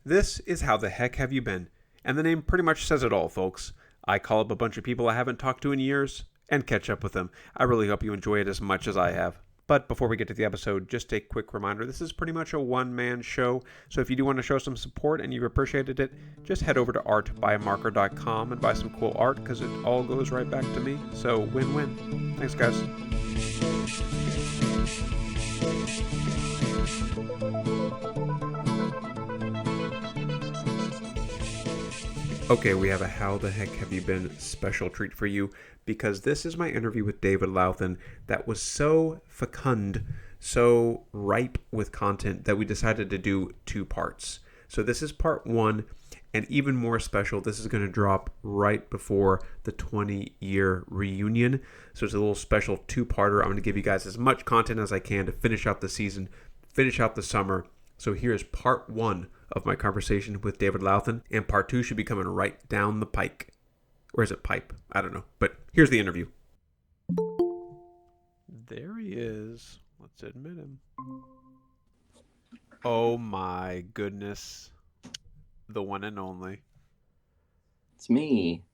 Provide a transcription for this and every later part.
This is How the Heck Have You Been? And the name pretty much says it all, folks. I call up a bunch of people I haven't talked to in years and catch up with them. I really hope you enjoy it as much as I have. But before we get to the episode, just a quick reminder, this is pretty much a one-man show, so if you do want to show some support and you've appreciated it, just head over to artbymarker.com and buy some cool art, because it all goes right back to me. So win-win. Thanks, guys. Okay, we have a How the Heck Have You Been special treat for you, because this is my interview with David Louthen that was so fecund, so ripe with content that we decided to do two parts. So this is part one, and even more special, this is going to drop right before the 20-year reunion. So it's a little special two-parter. I'm going to give you guys as much content as I can to finish out the season, finish out the summer. So here's part one of my conversation with David Louthen, and part two should be coming right down the pike. Or is it pipe? I don't know. But here's the interview. There he is. Let's admit him. Oh my goodness. The one and only. It's me.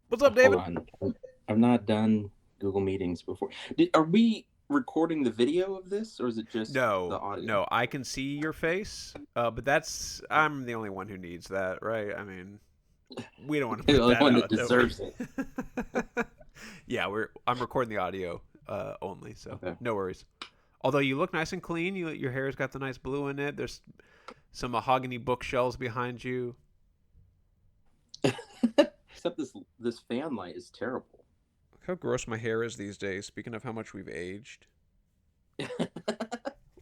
What's up, David? Hold on. I've not done Google Meetings before. Are we recording the video of this, or is it just the audio? No, I can see your face, but I'm the only one who needs that, right? I mean, we don't want to put the only that one out, that deserves it. Yeah, I'm recording the audio only, so okay. No worries. Although you look nice and clean, your hair's got the nice blue in it. There's some mahogany bookshelves behind you. Except this fan light is terrible. How gross my hair is these days. Speaking of how much we've aged.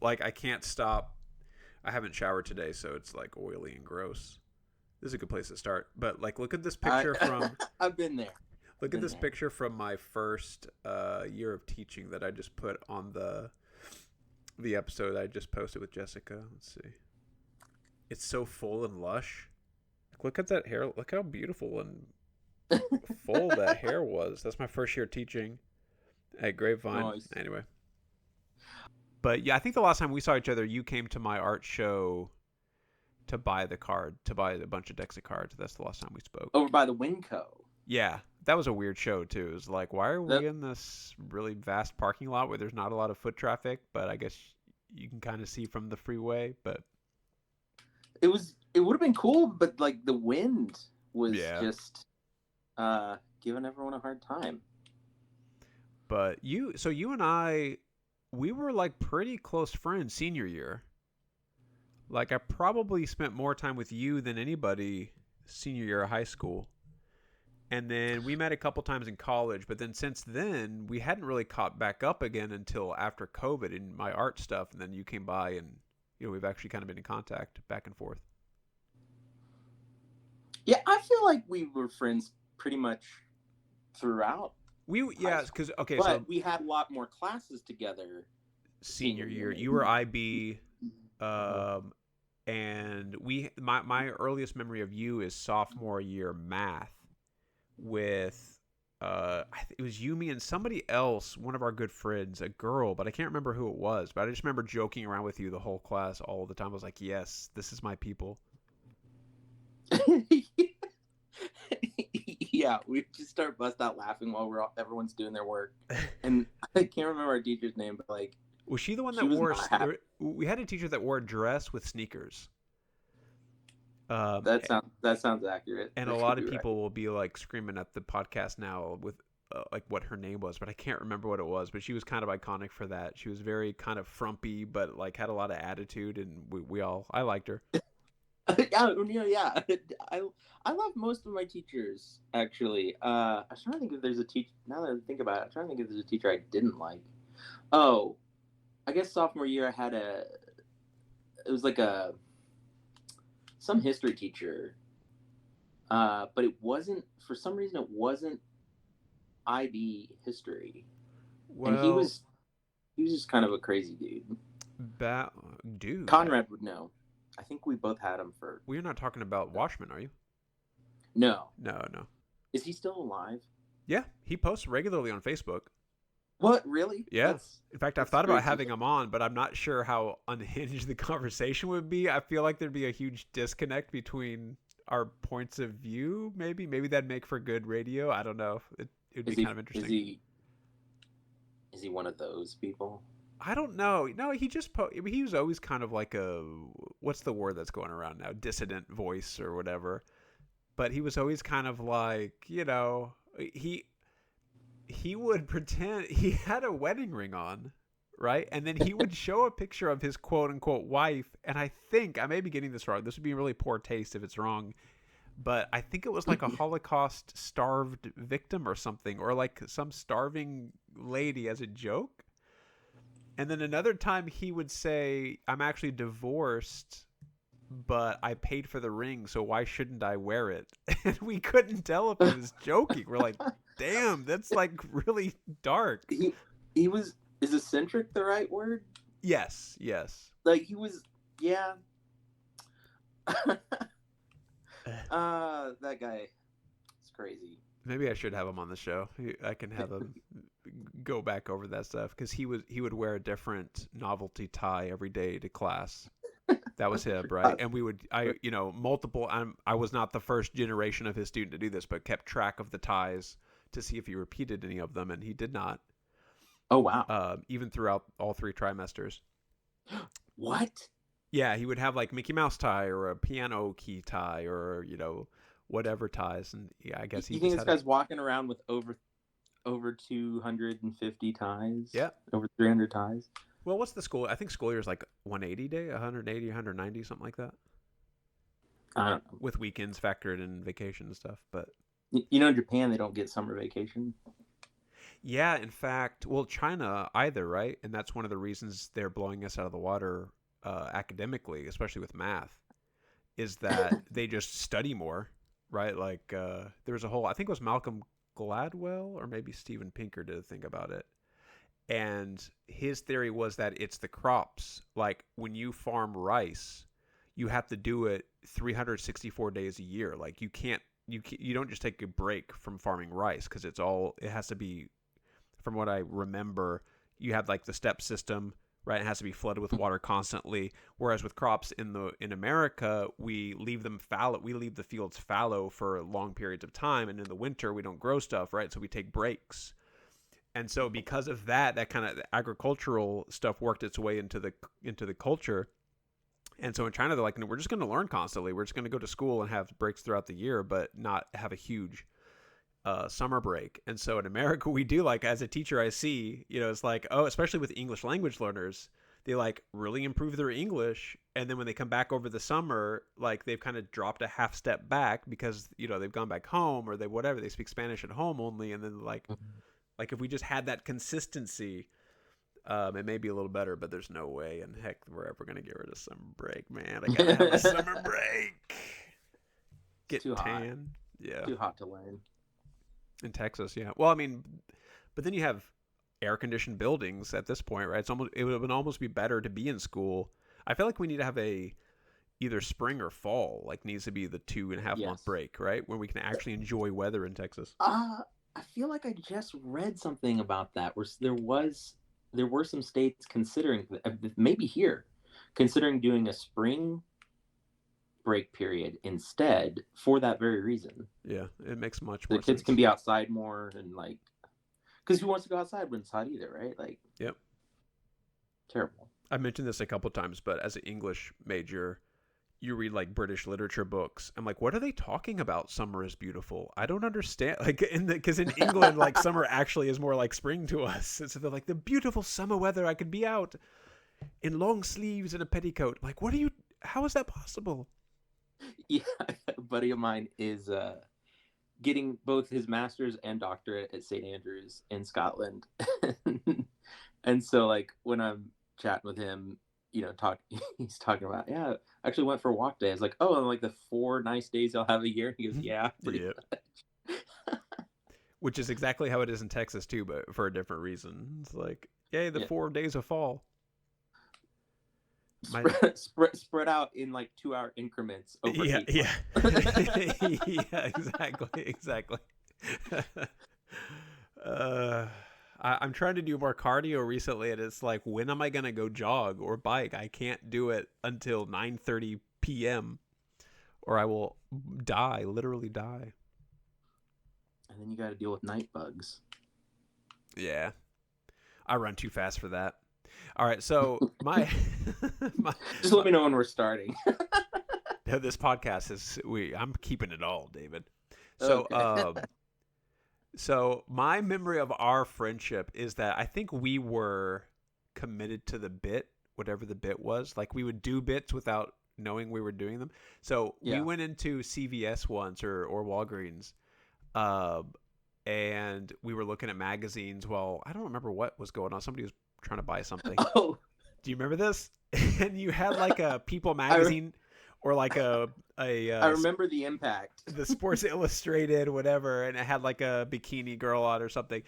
Like, I can't stop. I haven't showered today, so it's like oily and gross. This is a good place to start. But like, look at this picture from... I've been there. Look at this picture from my first year of teaching that I just put on the episode I just posted with Jessica. Let's see. It's so full and lush. Look at that hair. Look how beautiful and full that hair was. That's my first year teaching at Grapevine. Nice. Anyway. But yeah, I think the last time we saw each other, you came to my art show to buy a bunch of decks of cards. That's the last time we spoke. Over by the Winco. Yeah, that was a weird show too. It was like, why are we in this really vast parking lot where there's not a lot of foot traffic? But I guess you can kind of see from the freeway. But it would have been cool, but like the wind was just giving everyone a hard time. But you and I, we were like pretty close friends senior year. Like, I probably spent more time with you than anybody senior year of high school. And then we met a couple times in college, but then since then, we hadn't really caught back up again until after COVID and my art stuff. And then you came by and, we've actually kind of been in contact back and forth. Yeah, I feel like we were friends pretty much throughout. Because but we had a lot more classes together. Senior year, you were IB, and my earliest memory of you is sophomore year math with it was you, me, and somebody else, one of our good friends, a girl, but I can't remember who it was. But I just remember joking around with you the whole class all the time. I was like, yes, this is my people. Yeah, we just start bust out laughing while everyone's doing their work. And I can't remember our teacher's name, but like, was she the one that we had a teacher that wore a dress with sneakers. That sounds accurate. And a lot of people will be like screaming at the podcast now with like what her name was, but I can't remember what it was. But she was kind of iconic for that. She was very kind of frumpy, but like had a lot of attitude, and I liked her. Yeah. I love most of my teachers, actually. I'm trying to think if there's a teacher. Now that I think about it, I'm trying to think if there's a teacher I didn't like. Oh, I guess sophomore year I had it was like some history teacher, but it wasn't, for some reason it wasn't IB history. Well, and he was just kind of a crazy dude. Dude. Conrad would know. I think we both had him for... Well, you're not talking about Watchmen, are you? No. No. Is he still alive? Yeah, he posts regularly on Facebook. What, really? Yeah. In fact, I've That's thought about great to having hear. him on, but I'm not sure how unhinged the conversation would be. I feel like there'd be a huge disconnect between our points of view. Maybe that'd make for good radio. I don't know. It'd be Is kind he of is interesting. he is he one of those people? I don't know. No, he was always kind of like a, what's the word that's going around now? Dissident voice or whatever. But he was always kind of like, he would pretend he had a wedding ring on, right? And then he would show a picture of his quote unquote wife. And I think, I may be getting this wrong. This would be really poor taste if it's wrong. But I think it was like a Holocaust starved victim or something, or like some starving lady as a joke. And then another time he would say, I'm actually divorced, but I paid for the ring, so why shouldn't I wear it? And we couldn't tell if he was joking. We're like, damn, that's like really dark. He was, is eccentric the right word? Yes, yes. Like he was, yeah. That guy is crazy. Maybe I should have him on the show. I can have him go back over that stuff because he would wear a different novelty tie every day to class. That was him, right? And multiple. I was not the first generation of his student to do this, but kept track of the ties to see if he repeated any of them, and he did not. Oh wow! Even throughout all 3 trimesters. What? Yeah, he would have like Mickey Mouse tie or a piano key tie or whatever ties, and yeah, I guess he. You think this guy's walking around with over 250 ties? Yeah, over 300 ties. Well, what's the school? I think school year is like 180 day, 180, 190, something like that. I don't know. With weekends factored in vacation and stuff, but in Japan they don't get summer vacation. Yeah, in fact, well, China either, right? And that's one of the reasons they're blowing us out of the water academically, especially with math, is that they just study more, right? Like there was a whole, I think it was Malcolm Gladwell or maybe Steven Pinker did a thing about it. And his theory was that it's the crops. Like when you farm rice, you have to do it 364 days a year. Like you don't just take a break from farming rice because it has to be, from what I remember, you have like the step system, right? It has to be flooded with water constantly. Whereas with crops in America, we leave them fallow. We leave the fields fallow for long periods of time, and in the winter we don't grow stuff, right? So we take breaks. And so because of that kind of agricultural stuff worked its way into the culture. And so in China, they're like, no, we're just going to learn constantly. We're just going to go to school and have breaks throughout the year, but not have a huge summer break. And so in America, we do, like, as a teacher, I see, it's like, oh, especially with English language learners, they like really improve their English. And then when they come back over the summer, like they've kind of dropped a half step back because, they've gone back home or they speak Spanish at home only. And then like if we just had that consistency, it may be a little better, but there's no way in heck we're ever going to get rid of summer break, man. I got to have a summer break. Get too tan. Hot. Yeah. Too hot to learn. In Texas, yeah. Well, I mean, but then you have air-conditioned buildings at this point, right? It would almost be better to be in school. I feel like we need to have either spring or fall, like needs to be the 2.5-month break, right? Where we can actually enjoy weather in Texas. I feel like I just read something about that where there were some states considering, maybe here, considering doing a spring break period instead for that very reason. Yeah, it makes much more sense. The kids can be outside more and like, because who wants to go outside when it's hot either, right? Like, yep. Terrible. I mentioned this a couple times, but as an English major, you read like British literature books. I'm like, what are they talking about? Summer is beautiful. I don't understand. Like because in England, like summer actually is more like spring to us. So they're like the beautiful summer weather. I could be out in long sleeves and a petticoat. Like, how is that possible? Yeah, a buddy of mine is getting both his master's and doctorate at St. Andrews in Scotland. And so like when I'm chatting with him, he's talking about, I actually went for a walk day. I was like, oh, and like the 4 nice days I'll have a year. He goes, yeah, pretty much. Which is exactly how it is in Texas too, but for a different reason. It's like, yay, the 4 days of fall. Spread out in like 2-hour increments over 8 months. Yeah, exactly. I'm trying to do more cardio recently, and it's like, when am I gonna go jog or bike? I can't do it until 9:30 p.m. or I will die, literally die. And then you got to deal with night bugs. Yeah, I run too fast for that. All right, so my, Just let me know when we're starting. this podcast is I'm keeping it all, David. So Okay. so my memory of our friendship is that I think we were committed to the bit, whatever the bit was. Like, we would do bits without knowing we were doing them. So we Yeah. went into CVS once, or Walgreens, uh, and we were looking at magazines. Well, I don't remember what was going on. Somebody was trying to buy something. Oh, Do you remember this? And you had like a People I, magazine, or like I remember the impact. the Sports Illustrated, whatever, and it had like a bikini girl on or something.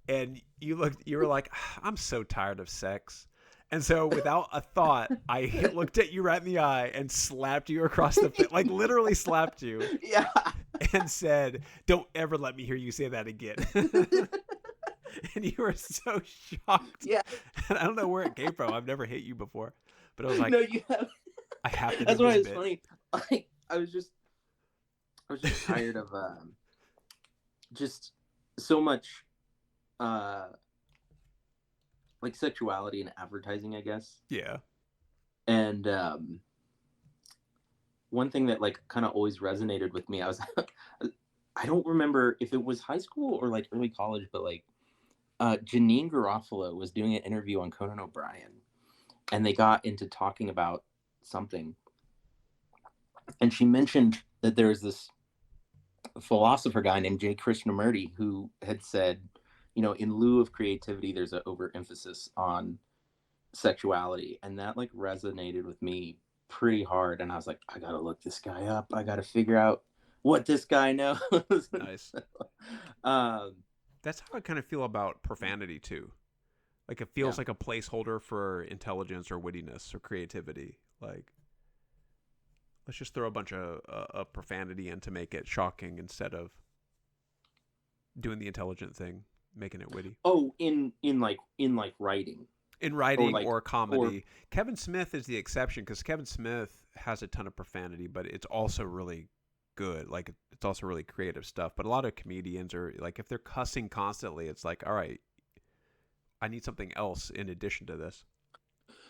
And you were like, I'm so tired of sex. And so, without a thought, I looked at you right in the eye and slapped you across the face, like literally slapped you, Yeah. and said, "Don't ever let me hear you say that again." And you were so shocked. Yeah. And I don't know where it came from. I've never hit you before, but I was like, No, you have. I have to do That's why this it's bit. funny. Like, I was just tired of just so much like sexuality and advertising, I guess. Yeah. And one thing that like kind of always resonated with me, I was I don't remember if it was high school or like early college, but like Janine Garofalo was doing an interview on Conan O'Brien, and they got into talking about something, and she mentioned that there was this philosopher guy named J. Krishnamurti who had said, you know, in lieu of creativity, there's an overemphasis on sexuality, and that like resonated with me pretty hard. And I was like, I gotta look this guy up. I gotta figure out what this guy knows. Nice. um, That's how I kind of feel about profanity too. Like, it feels Yeah. like a placeholder for intelligence or wittiness or creativity. Like, let's just throw a bunch of profanity in to make it shocking instead of doing the intelligent thing, making it witty. oh, in like writing In or writing like or or comedy, Kevin Smith is the exception, because Kevin Smith has a ton of profanity, but it's also really good. Like, it's also really creative stuff. But a lot of comedians are like, if they're cussing constantly, it's like, all right, I need something else in addition to this.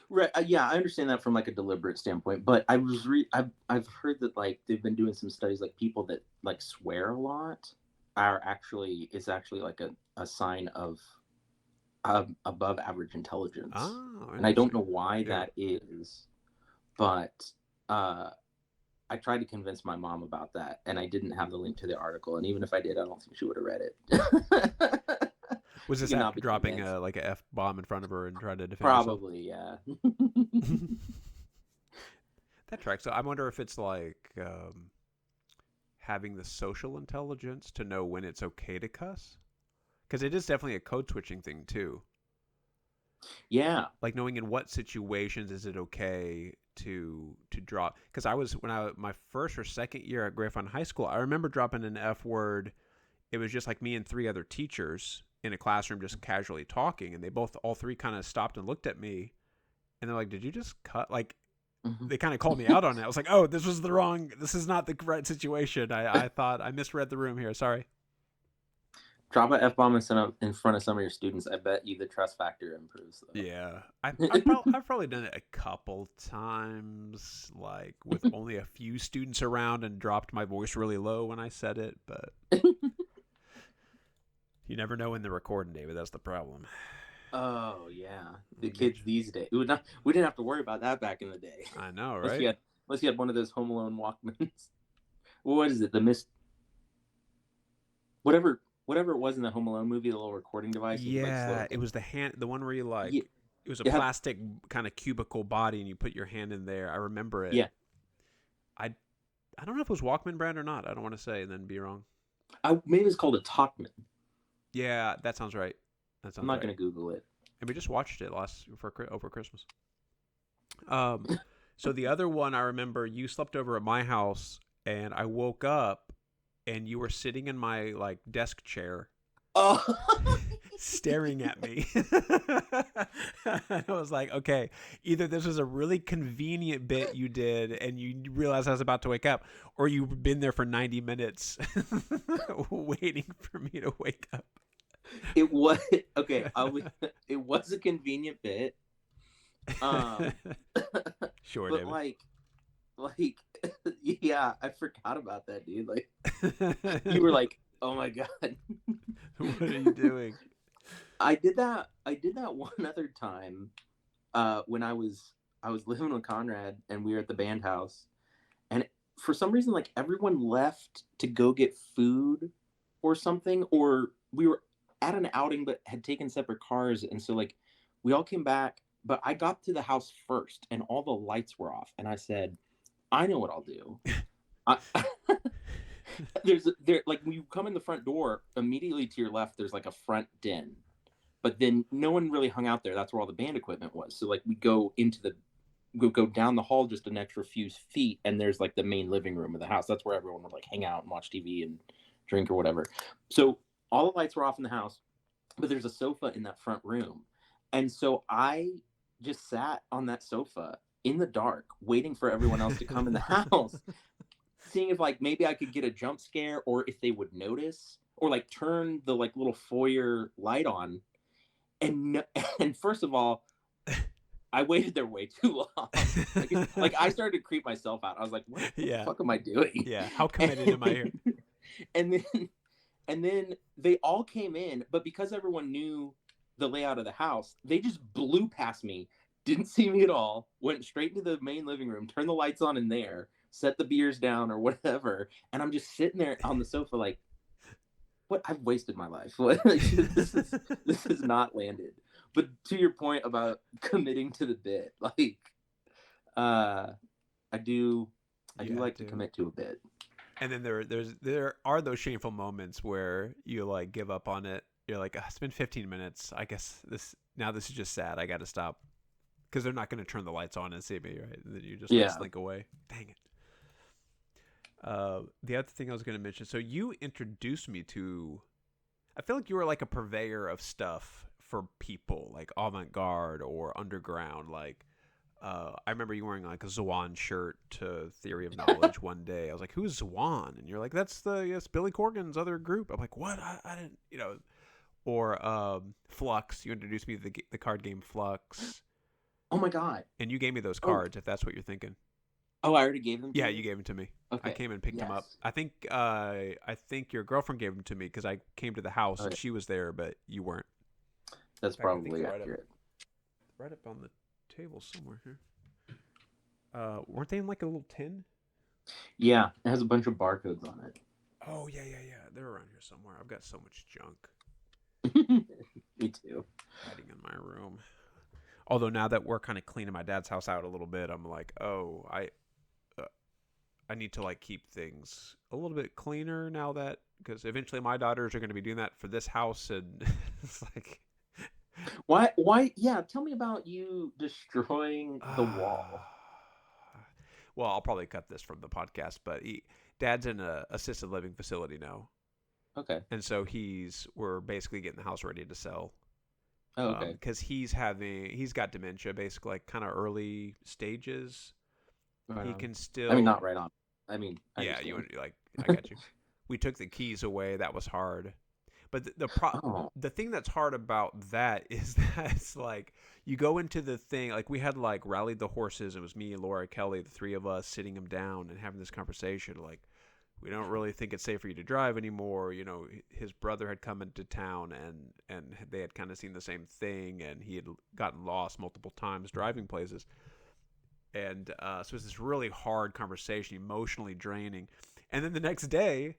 right. Yeah, I understand that from like a deliberate standpoint, but I've heard that like they've been doing some studies, like people that like swear a lot are actually is actually like a sign of above average intelligence. Oh, And I don't know interesting. why Yeah. that is, but I tried to convince my mom about that, and I didn't have the link to the article. And even if I did, I don't think she would have read it. Was She this cannot after be dropping convinced. like a F bomb in front of her and trying to defend herself? Probably, yeah. That tracks. So I wonder if it's like having the social intelligence to know when it's okay to cuss, because it is definitely a code switching thing too. Yeah. Like, knowing in what situations is it okay to drop. Because I was when I my first or second year at Grapevine High School, I remember dropping an F word. It was just like me and three other teachers in a classroom just casually talking, and they all three kind of stopped and looked at me, and they're like, "Did you just cut?" Like, Mhm. they kind of called me out on it. I was like, "Oh, this is not the right situation. I thought I misread the room here. Sorry." Drop a F bomb in front of some of your students. I bet you the trust factor improves, though. Yeah, I've probably done it a couple times, like with only a few students around, and dropped my voice really low when I said it. But you never know when they're recording, David. That's the problem. Oh yeah, the Get kids you. these days. We didn't have to worry about that back in the day. I know, Unless right? you had one of those Home Alone Walkmans. What is it? The Miss whatever it was in the Home Alone movie, the little recording device, and you like slow Yeah, it it down. was the one where you Yeah, like, it was a yeah, plastic kind of cubical body, and you put your hand in there. I remember it. yeah. I I don't know if it was Walkman brand or not. I don't want to say and then be wrong. Maybe it's called a Talkman. Yeah, that sounds right. That I'm sounds not right. gonna Google it. And we just watched it over Christmas. Um, so the other one, I remember you slept over at my house, and I woke up, and you were sitting in my like desk chair, Oh, staring at me. I was like, okay, either this was a really convenient bit you did and you realized I was about to wake up, or you've been there for 90 minutes waiting for me to wake up. it was okay. It was a convenient bit. Um, Sure, but David. like, yeah, I forgot about that, dude. Like, you were like, oh my god. What are you doing? I did that. I did that one other time. When I was living with Conrad and we were at the band house, and for some reason, like everyone left to go get food or something, or we were at an outing but had taken separate cars, and so like we all came back. But I got to the house first, and all the lights were off, and I said, I know what I'll do. I, there like when you come in the front door, immediately to your left there's like a front den, but then no one really hung out there. That's where all the band equipment was. So like we go into the go down the hall just an extra few feet, and there's like the main living room of the house. That's where everyone would like hang out and watch TV and drink or whatever. So all the lights were off in the house, but there's a sofa in that front room, and so I just sat on that sofa in the dark waiting for everyone else to come in the house, seeing if like maybe I could get a jump scare or if they would notice or like turn the like little foyer light on. And and first of all, I waited there way too long. Like I started to creep myself out. I was like, what the Yeah. fuck am I doing? Yeah. How committed am I here? And then and then they all came in, but because everyone knew the layout of the house, they just blew past me, didn't see me at all, went straight into the main living room, turned the lights on in there, set the beers down or whatever, and I'm just sitting there on the sofa like, what? I've wasted my life. This is not landed. But to your point about committing to the bit, like uh I do You have like to to. commit to a bit. And then there are those shameful moments where you like give up on it. You're like, it's been 15 minutes. I guess this is just sad. I got to stop because they're not going to turn the lights on and see me, right? And then you just like Yeah. slink away. Dang it. The other thing I was going to mention. So you introduced me to. I feel like you were like a purveyor of stuff for people, like avant-garde or underground. Like, I remember you wearing like a Zwan shirt to Theory of Knowledge one day. I was like, "Who's Zwan?" And you're like, "That's Billy Corgan's other group." I'm like, "What? I didn't, you know." Or Flux. You introduced me to the card game Flux, Oh my god. and you gave me those Oh. cards. If that's what you're thinking. Oh, I already gave them to Yeah, you you? gave them to me. I Okay. came and picked them up. Yes. I think your girlfriend gave them to me because I came to the house and Okay. she was there, but you weren't. That's In fact, I think probably they're accurate. right up on the table somewhere here. Weren't they in like a little tin? Yeah, it has a bunch of barcodes on Oh yeah. They're around here somewhere. I've got so much junk it. Me too. hiding in my room. Although now that we're kind of cleaning my dad's house out a little bit, I'm like, oh, uh, I need to like keep things a little bit cleaner now that because eventually my daughters are going to be doing that for this house, and it's like, Why yeah, tell me about you destroying the wall. well, I'll probably cut this from the podcast, but dad's in a assisted living facility now, Okay. and so we're basically getting the house ready to sell Oh, okay. because he's got dementia, basically like kind of early stages. Right He on. can I mean, still, not right on. I mean, I yeah, you understand. like, I got you. We took the keys away. That was hard. But Oh, the thing that's hard about that is that it's like you go into the thing like we had like rallied the horses. It was me, Laura, Kelly, the three of us sitting him down and having this conversation. Like we don't really think it's safe for you to drive anymore. You know, his brother had come into town and they had kind of seen the same thing, and he had gotten lost multiple times driving places. And so it's this really hard conversation, emotionally draining. And then the next day,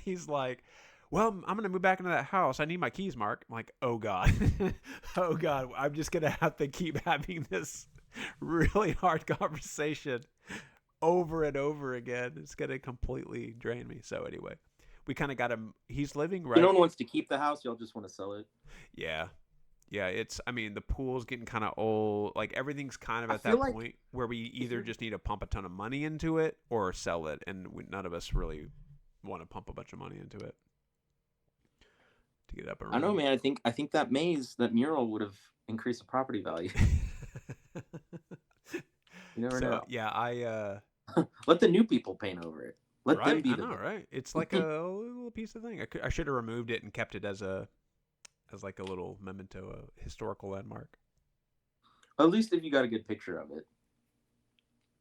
he's like, well, I'm going to move back into that house. I need my keys, Mark. I'm like, oh, God. Oh, God. I'm just going to have to keep having this really hard conversation over and over again. It's going to completely drain me. So, anyway, we kind of got him. He's living so no right. one wants to keep the house. Y'all just want to sell it. Yeah. Yeah, I mean, the pool's getting kind of old. Like, everything's kind of I at feel that like point where we if either you're just need to pump a ton of money into it or sell it. And none of us really want to pump a bunch of money into it. to get it up and I know, running. man. I think that mural would have increased the property value. You never So know. yeah, Let the new people paint over it. Let them right, be I the know, right? It's like a little piece of thing. I should have removed it and kept it as like a little memento, a historical landmark. At least if you got a good picture of it.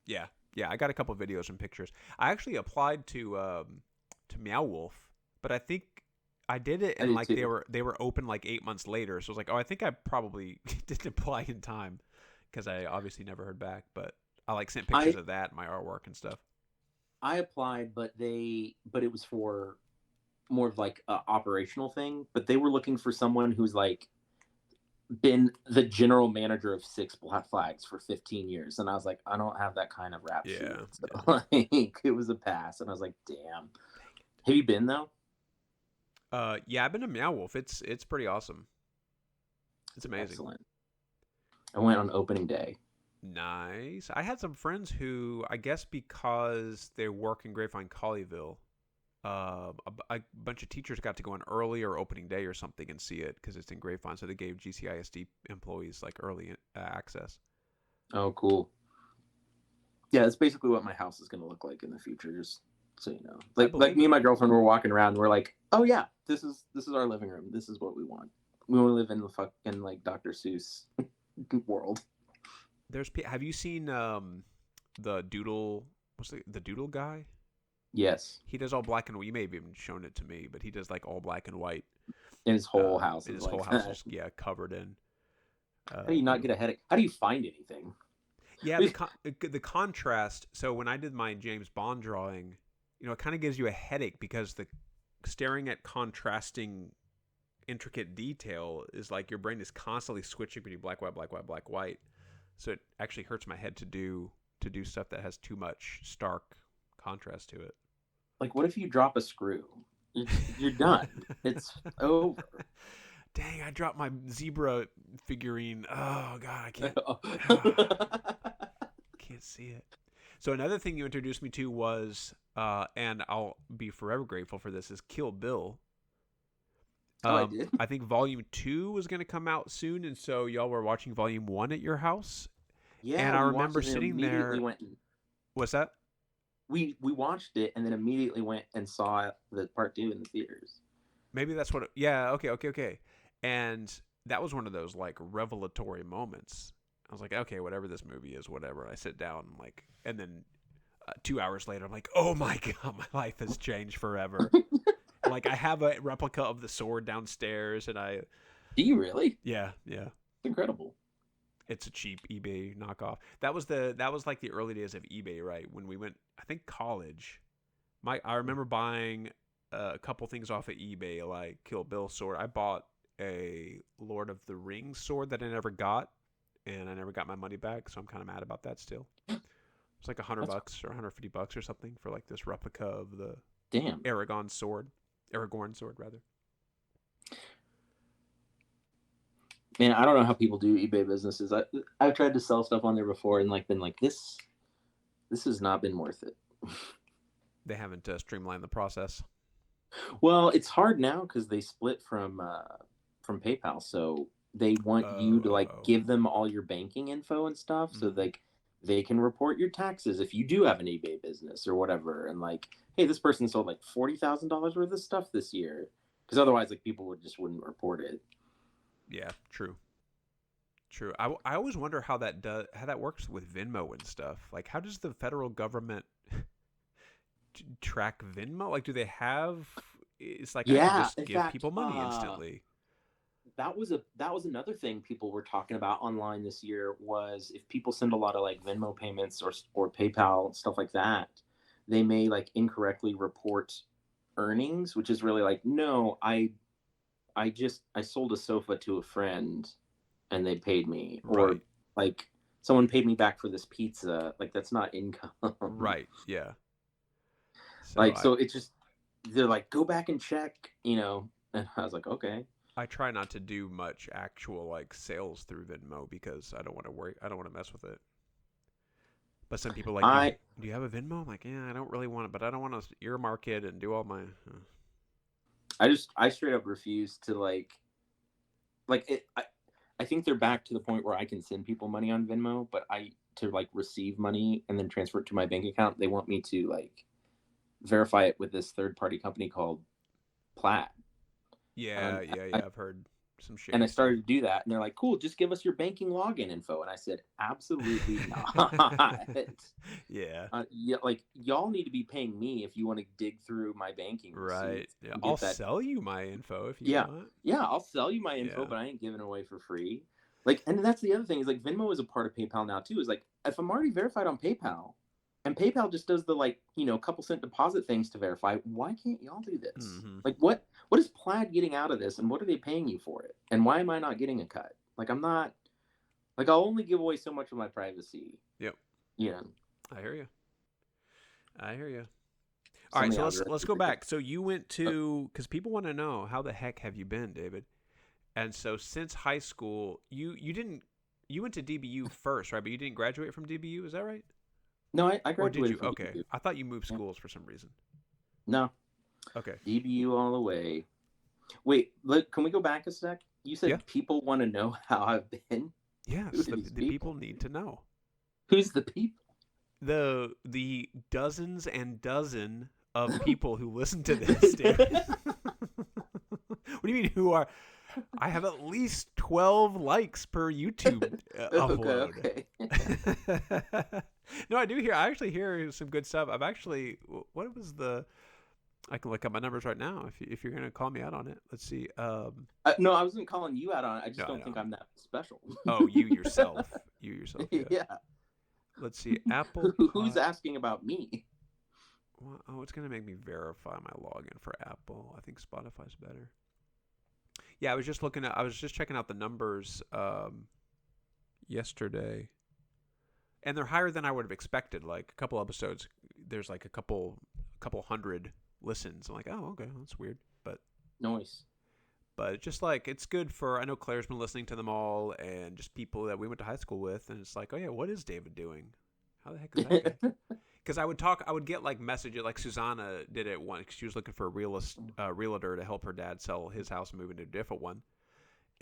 Yeah, yeah. I got a couple videos and pictures. I actually applied to Meow Wolf, but I think I did it I and did like too. they were open like 8 months later. So I was like, oh, I think I probably didn't apply in time because I obviously never heard back. But I like sent pictures I of that, my artwork and stuff. I applied, but it was for more of like a operational thing. But they were looking for someone who's like been the general manager of Six Flags for 15 years, and I was like, I don't have that kind of rap sheet. Yeah, So yeah. like, it was a pass, and I was like, damn. Have you been though? Yeah, I've been to Meow Wolf. It's pretty awesome. It's amazing. Excellent. I went on opening day. Nice. I had some friends who, I guess, because they work in Grapevine Colleyville, a bunch of teachers got to go on early or opening day or something and see it because it's in Grapevine. So they gave GCISD employees like early access. Oh, cool. Yeah, it's basically what my house is going to look like in the future. Just so you know, I like believe me it. and my girlfriend were walking around. And we're like, oh yeah, this is our living room. This is what we want. We want to live in the fucking like Dr. Seuss world. Have you seen the Doodle? What's the Doodle guy? Yes, He does all black and white. You may have even shown it to me, but he does like all black and white. and his whole house And is his whole like house that. is yeah covered in How do you not get doodle. a headache? How do you find anything? Yeah, the contrast. So when I did my James Bond drawing, it kind of gives you a headache because the staring at contrasting intricate detail is like your brain is constantly switching between black, white, black, white, black, white. So it actually hurts my head to do stuff that has too much stark contrast to it. Like, what if you drop a screw? You're done. It's over. Dang, I dropped my zebra figurine. Oh god, I can't. Can't see it. So another thing you introduced me to was, and I'll be forever grateful for this, is Kill Bill. Oh, I did. I think Volume 2 was going to come out soon, and so y'all were watching Volume 1 at your house. Yeah, And I we watched remember it and sitting immediately there. went. And, What's that? we watched it and then immediately went and saw the part two in the theaters. Maybe that's what. Yeah, okay, okay, okay. And that was one of those like revelatory moments. I was like, okay, whatever this movie is, whatever. And I sit down, like, and then 2 hours later, I'm like, oh my god, my life has changed forever. And like, I have a replica of the sword downstairs, and Do you really? yeah, yeah. It's incredible. It's a cheap eBay knockoff. That was like the early days of eBay, right? When we went, I think college. I remember buying a couple things off of eBay, like Kill Bill sword. I bought a Lord of the Rings sword that I never got, and I never got my money back, so I'm kind of mad about that still. It's like That's $100 or $150 or something for like this replica of the damn. Aragorn sword rather. Man, I don't know how people do eBay businesses. I've tried to sell stuff on there before and like been like this has not been worth it. They haven't streamlined the process. Well, it's hard now because they split from PayPal, so they want you Oh, to oh, like oh. give them all your banking info and stuff, so Mm. like they can report your taxes if you do have an eBay business or whatever. And like, hey, this person sold like $40,000 worth of stuff this year, because otherwise, like people wouldn't report it. Yeah, true. True. I always wonder how that works with Venmo and stuff. Like, how does the federal government track Venmo? Like, do they have? It's like I can Yeah, just in give fact, people money instantly. that was another thing people were talking about online this year was if people send a lot of like Venmo payments or PayPal stuff like that, they may like incorrectly report earnings, which is really like, no, I sold a sofa to a friend and they paid me, or Right. like someone paid me back for this pizza. Like that's not income. Right. Yeah. So Like I so it's just they're like go back and check, and I was like, okay. I try not to do much actual like sales through Venmo because I don't want to worry. I don't want to mess with it. But some people like, I do you have a Venmo? I'm like, yeah, I don't really want it, but I don't want to earmark it and do all my. I straight up refuse to like it. I think they're back to the point where I can send people money on Venmo, but I to like receive money and then transfer it to my bank account, they want me to like verify it with this third party company called Plaid. Yeah, And yeah, I, yeah. I've heard some and I shady stuff. started to do that, and they're like, "Cool, just give us your banking login info." And I said, "Absolutely not." Yeah. Yeah, like y'all need to be paying me if you want to dig through my banking Right. receipts Yeah, and I'll get that. sell you my info if you Yeah, want. yeah, I'll sell you my info, Yeah. but I ain't giving it away for free. Like, and that's the other thing is like Venmo is a part of PayPal now too. Is like if I'm already verified on PayPal, and PayPal just does the like couple cent deposit things to verify, why can't y'all do this? Mm-hmm. Like, what is Plaid getting out of this, and what are they paying you for it? And why am I not getting a cut? Like, I'm not like I'll only give away so much of my privacy. Yep. Yeah, I hear you. I hear you. All some right, of the so let's algorithms go are good. back. So you went to because people want to know how the heck have you been, David? And so since high school, you didn't you went to DBU first, right? But you didn't graduate from DBU, is that right? No, I Or did graduated you? from Okay, DBU. I thought you moved Yeah. schools for some reason. No, Okay. DBU all the way. Wait, look, can we go back a sec? You Yeah. said people want to know how I've been. Who Yes, are these the people people? need to know. Who's the people? The dozens and dozen of people who listen to this, David. What do you mean who are I have at least 12 likes per YouTube upload. Okay. No, I actually hear some good stuff. I've actually, what was the, I can look up my numbers right now if you're going to call me out on it. Let's see. No, I wasn't calling you out on it. I No, just I don't think know. I'm that special. Oh, you yourself. You yourself, yeah. Yeah. Let's see. Apple Who's Pod. asking about me? Well, oh, it's going to make me verify my login for Apple. I think Spotify's better. Yeah, I was just checking out the numbers yesterday, and they're higher than I would have expected. Like a couple episodes, there's like a couple hundred listens. I'm like, oh, okay, that's weird, Noise. but it's just like it's good for. I know Claire's been listening to them all, and just people that we went to high school with, and it's like, oh yeah, what is David doing? How the heck is that guy? Because I would get like messages, like Susanna did it once. Cause she was looking for a realtor to help her dad sell his house and move into a different one.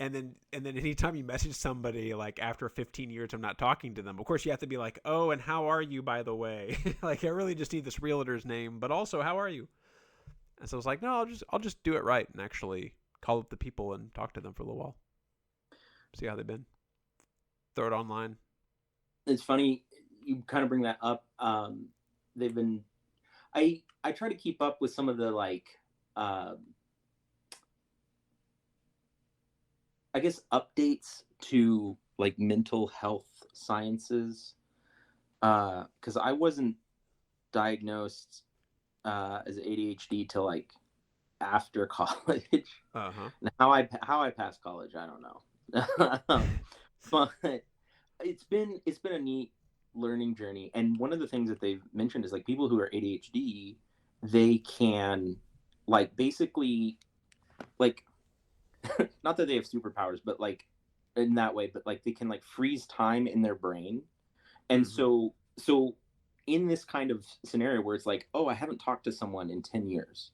And then anytime you message somebody like after 15 years of not talking to them, of course you have to be like, oh, and how are you, by the way? Like I really just need this realtor's name, but also how are you? And so I was like, no, I'll just do it right and actually call up the people and talk to them for a little while, see how they've been, throw it online. It's funny you kind of bring that up. They've been. I try to keep up with some of the like. I guess updates to like mental health sciences because I wasn't diagnosed as ADHD till like after college. Uh huh. And how I passed college, I don't know. But it's been a neat learning journey. And one of the things that they've mentioned is like people who are ADHD, they can like basically like not that they have superpowers, but like in that way, but like they can like freeze time in their brain. And Mm-hmm. so in this kind of scenario where it's like, oh, I haven't talked to someone in 10 years,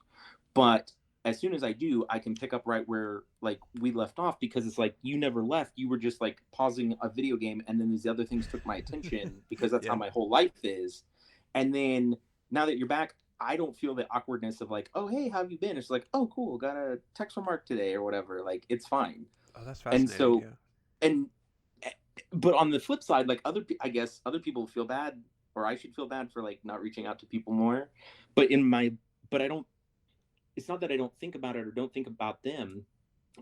but as soon as I do, I can pick up right where like we left off because it's like you never left. You were just like pausing a video game and then these other things took my attention because that's how Yeah. my whole life is. And then now that you're back, I don't feel the awkwardness of like, oh hey, how have you been? It's like, oh cool, got a text from Mark today or whatever. Like it's fine. Oh, that's And fascinating. so Yeah. and but on the flip side, like I guess other people feel bad or I should feel bad for like not reaching out to people more. But I don't, it's not that I don't think about it or don't think about them,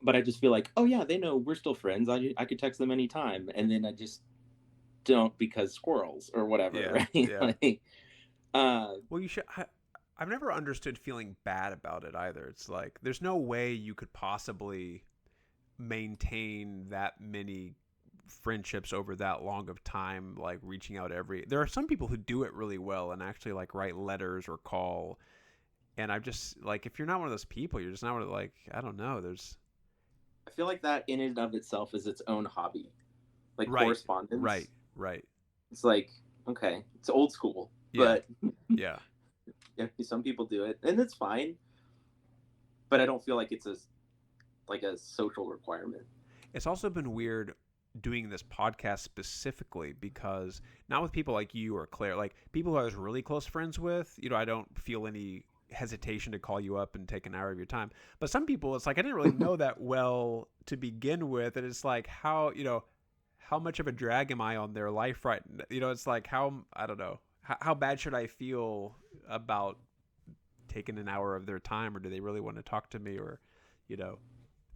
but I just feel like, oh yeah, they know we're still friends. I could text them anytime. And then I just don't because squirrels or whatever, Yeah. right? Yeah. Like, uh, Well, you should. I've never understood feeling bad about it either. It's like there's no way you could possibly maintain that many friendships over that long of time, like reaching out every. There are some people who do it really well and actually like write letters or call. And I've just like if you're not one of those people, you're just not one of like I don't know. There's I feel like that in and of itself is its own hobby, like right, correspondence. right, right. It's like, okay, it's old school, Yeah, but yeah. some people do it and it's fine. but I don't feel like it's a social requirement. It's also been weird doing this podcast specifically because not with people like you or Claire, like people who I was really close friends with, I don't feel any hesitation to call you up and take an hour of your time. But some people, it's like I didn't really know that well to begin with, and it's like how much of a drag am I on their life right? It's like I don't know how bad should I feel about taking an hour of their time, or do they really want to talk to me, or you know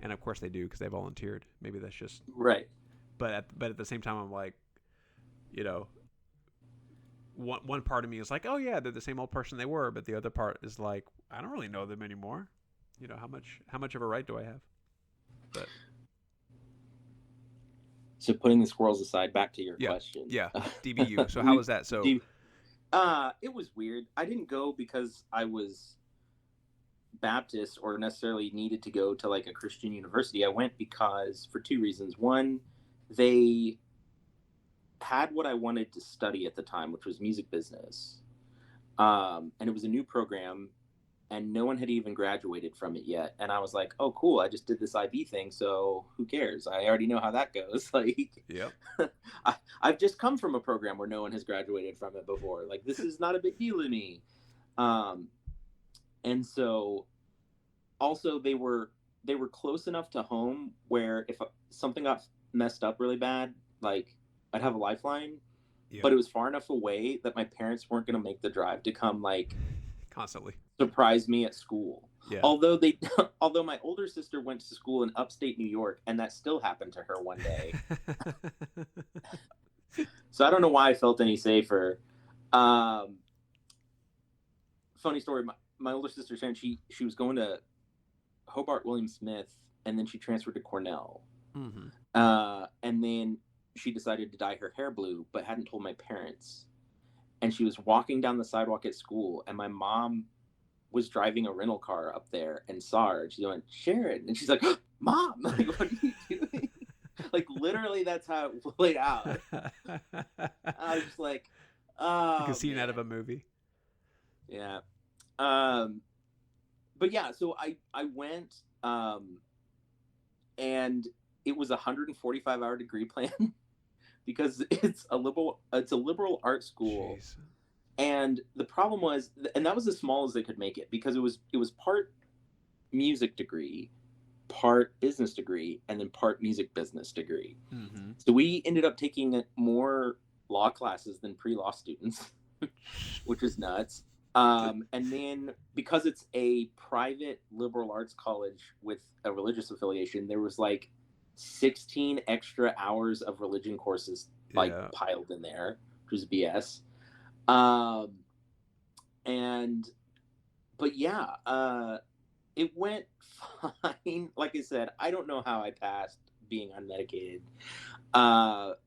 and of course they do because they volunteered. Maybe that's just Right. but at the same time I'm like, you know one part of me is like, oh yeah, they're the same old person they were, but the other part is like, I don't really know them anymore. How much of a right do I have? But So putting the squirrels aside, back to your yeah, question. yeah, DBU. So how was that? So it was weird. I didn't go because I was Baptist or necessarily needed to go to like a Christian university. I went because for two reasons. One, they had what I wanted to study at the time, which was music business. And it was a new program and no one had even graduated from it yet. And I was like, oh, cool. I just did this IB thing. So who cares? I already know how that goes. Like, yep. I've just come from a program where no one has graduated from it before. Like, this is not a big deal to me. And so also they were close enough to home where if something got messed up really bad, like I'd have a lifeline. Yep. But it was far enough away that my parents weren't going to make the drive to come like constantly surprise me at school. Yeah. Although my older sister went to school in upstate New York, and that still happened to her one day. So I don't know why I felt any safer. Funny story. My older sister, Sharon, she was going to Hobart William Smith, and then she transferred to Cornell. Mm-hmm. And then she decided to dye her hair blue, but hadn't told my parents. And she was walking down the sidewalk at school, and my mom was driving a rental car up there and saw her. She went, Sharon. And she's like, Mom, like, what are you doing? Like, literally, that's how it played out. I was just like, oh, you can see it out of a movie. Yeah. But yeah, so I went, and it was a 145-hour degree plan because it's a liberal art school. Jeez. And the problem was, and that was as small as they could make it, because it was part music degree, part business degree, and then part music business degree. Mm-hmm. So we ended up taking more law classes than pre-law students, which is nuts. And then because it's a private liberal arts college with a religious affiliation, there was like 16 extra hours of religion courses piled in there, which was BS. But yeah, it went fine. Like I said, I don't know how I passed being unmedicated. But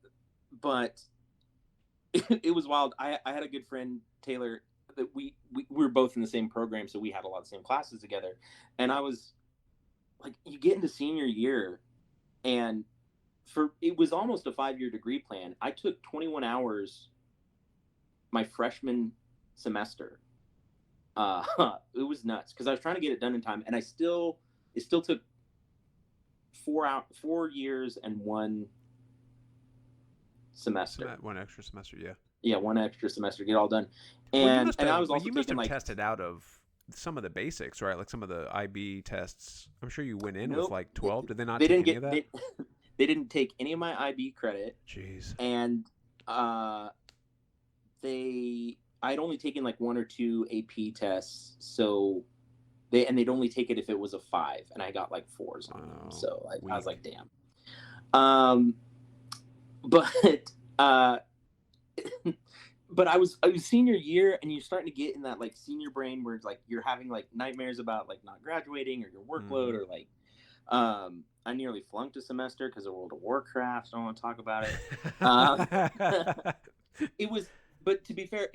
it was wild. I had a good friend, Taylor, that we were both in the same program. So we had a lot of the same classes together. And I was like, you get into senior year, and it was almost a 5-year degree plan. I took 21 hours my freshman semester. It was nuts because I was trying to get it done in time, and it still took 4 years and one semester. One extra semester, yeah. Yeah, one extra semester to get it all done. And I was also you must have tested out of some of the basics, right? Like some of the IB tests. I'm sure you went in with like 12. Did they not take any of that? They didn't take any of my IB credit. Jeez. And I'd only taken like 1 or 2 AP tests, so they'd only take it if it was a 5, and I got like 4s on them. So I was like, damn. But I was senior year, and you're starting to get in that like senior brain where it's like you're having like nightmares about like not graduating or your workload or like I nearly flunked a semester because of World of Warcraft. I don't want to talk about it. But to be fair,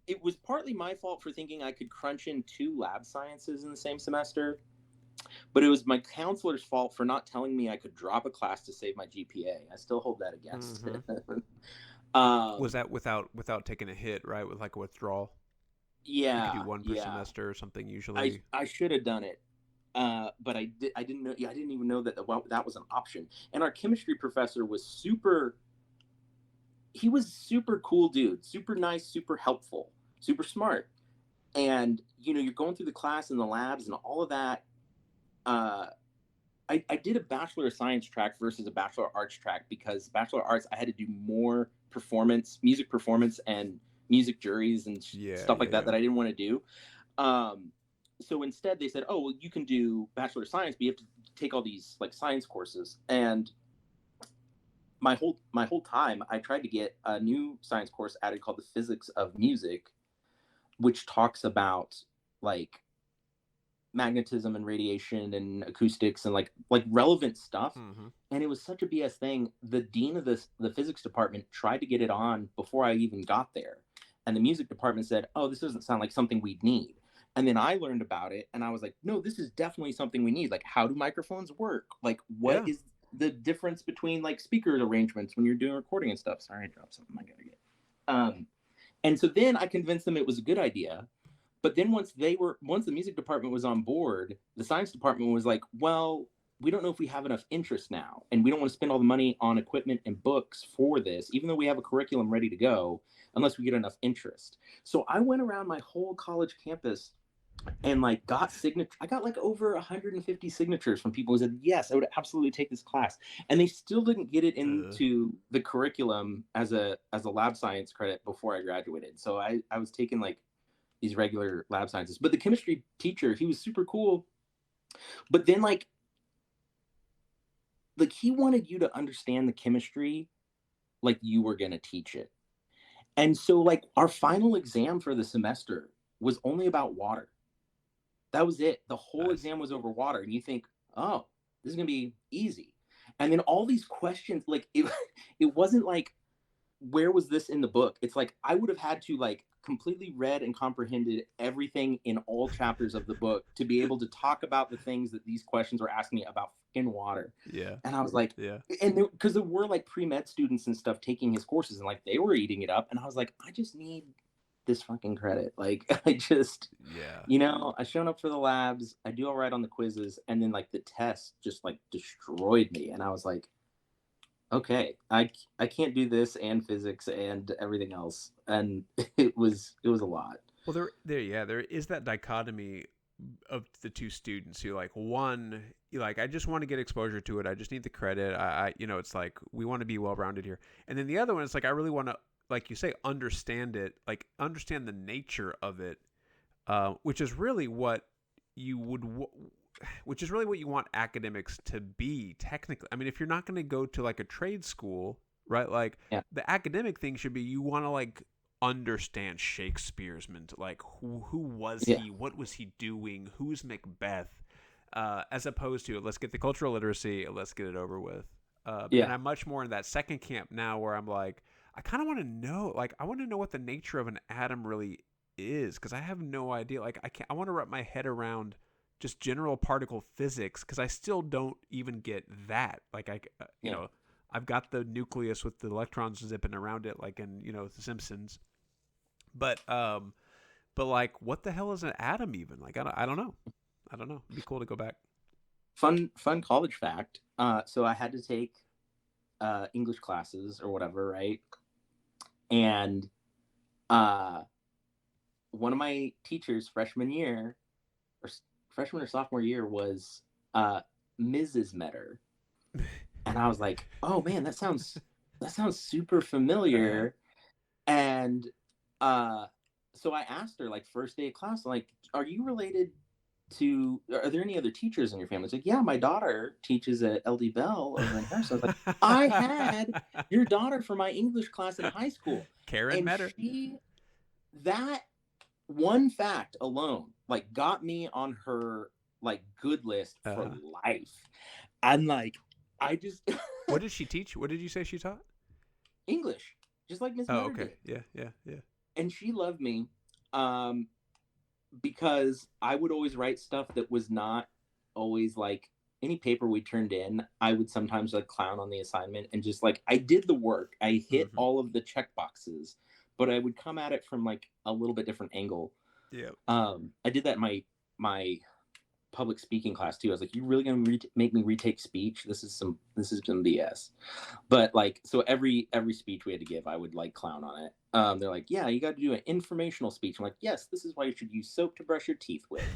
it was partly my fault for thinking I could crunch in 2 lab sciences in the same semester. But it was my counselor's fault for not telling me I could drop a class to save my GPA. I still hold that against it. Was that without taking a hit, right? With like a withdrawal? Yeah. You could do 1 per semester or something usually. I should have done it. But I didn't know. Yeah, I didn't even know that that was an option. And our chemistry professor was super. He was super cool dude, super nice, super helpful, super smart. And you're going through the class and the labs and all of that. Uh, I did a Bachelor of Science track versus a Bachelor of Arts track because Bachelor of Arts I had to do more music performance, and music juries and Yeah, stuff yeah, like that yeah. that I didn't want to do. Um, so instead they said, oh well, you can do Bachelor of Science, but you have to take all these like science courses. And my whole time I tried to get a new science course added called the Physics of Music, which talks about like magnetism and radiation and acoustics and like relevant stuff. Mm-hmm. And it was such a BS thing. The dean of the physics department tried to get it on before I even got there, and the music department said, oh, this doesn't sound like something we'd need. And then I learned about it and I was like, no, this is definitely something we need. Like, how do microphones work? Like, what Yeah. is the difference between like speaker arrangements when you're doing recording and stuff? Sorry, I dropped something. I gotta get um and so then I convinced them it was a good idea. But then once the music department was on board, the science department was like, well, we don't know if we have enough interest now, and we don't want to spend all the money on equipment and books for this, even though we have a curriculum ready to go, unless we get enough interest. So I went around my whole college campus and like got signature. I got like over 150 signatures from people who said yes, I would absolutely take this class, and they still didn't get it Uh, into the curriculum as a lab science credit before I graduated. So I was taking like these regular lab sciences. But the chemistry teacher, he was super cool. But then like he wanted you to understand the chemistry like you were gonna teach it. And so like our final exam for the semester was only about water. That was it. The whole nice. exam was over water. And you think, oh, this is gonna be easy. And then all these questions, like it wasn't like where was this in the book? It's like I would have had to like completely read and comprehended everything in all chapters of the book to be able to talk about the things that these questions were asking me about fucking water. Yeah. And I was like, Yeah. and because there were like pre-med students and stuff taking his courses and like they were eating it up. And I was like, I just need this fucking credit. Like I just, Yeah. I shown up for the labs, I do all right on the quizzes, and then like the test just like destroyed me. And I was like, okay, I can't do this and physics and everything else, and it was a lot. Well, there is that dichotomy of the two students who like one, you like, I just want to get exposure to it. I just need the credit. It's like we want to be well rounded here, and then the other one is like I really want to, like you say, understand it, like understand the nature of it, which is really what you would. Which is really what you want academics to be technically. I mean, if you're not going to go to like a trade school, right? Like Yeah, the academic thing should be you want to like understand Shakespeare's mental, like who was yeah, he, what was he doing, who's Macbeth, as opposed to let's get the cultural literacy, let's get it over with. And yeah, I'm much more in that second camp now, where I'm like, I kind of want to know, like, I want to know what the nature of an atom really is, because I have no idea. Like, I want to wrap my head around just general particle physics, because I still don't even get that. Like, yeah. I've got the nucleus with the electrons zipping around it, like in The Simpsons. But like, what the hell is an atom even? Like, I don't know. I don't know. It'd be cool to go back. Fun college fact. So I had to take English classes or whatever, right? And uh, one of my teachers freshman year or freshman or sophomore year was Mrs. Metter, and I was like, oh man, that sounds super Uh-huh. familiar. And uh, so I asked her like first day of class, like, are you related to? Are there any other teachers in your family? It's like, yeah, my daughter teaches at LD Bell over in Harrison. I was like, I had your daughter for my English class in high school, Karen and Metter. that one fact alone like got me on her like good list for Uh-huh. life. I'm like, I just What did she teach? What did you say she taught? English, just like Miss Oh, Metter okay. did. Yeah, yeah, yeah. And she loved me um, because I would always write stuff that was not always like any paper we turned in. I would sometimes like clown on the assignment and just like I did the work. I hit Mm-hmm. all of the check boxes, but I would come at it from like a little bit different angle. Yeah. I did that in my public speaking class too. I was like, you really gonna make me retake speech? This is some BS. But like, so every speech we had to give, I would like clown on it. They're like, yeah, you got to do an informational speech. I'm like, yes, this is why you should use soap to brush your teeth with.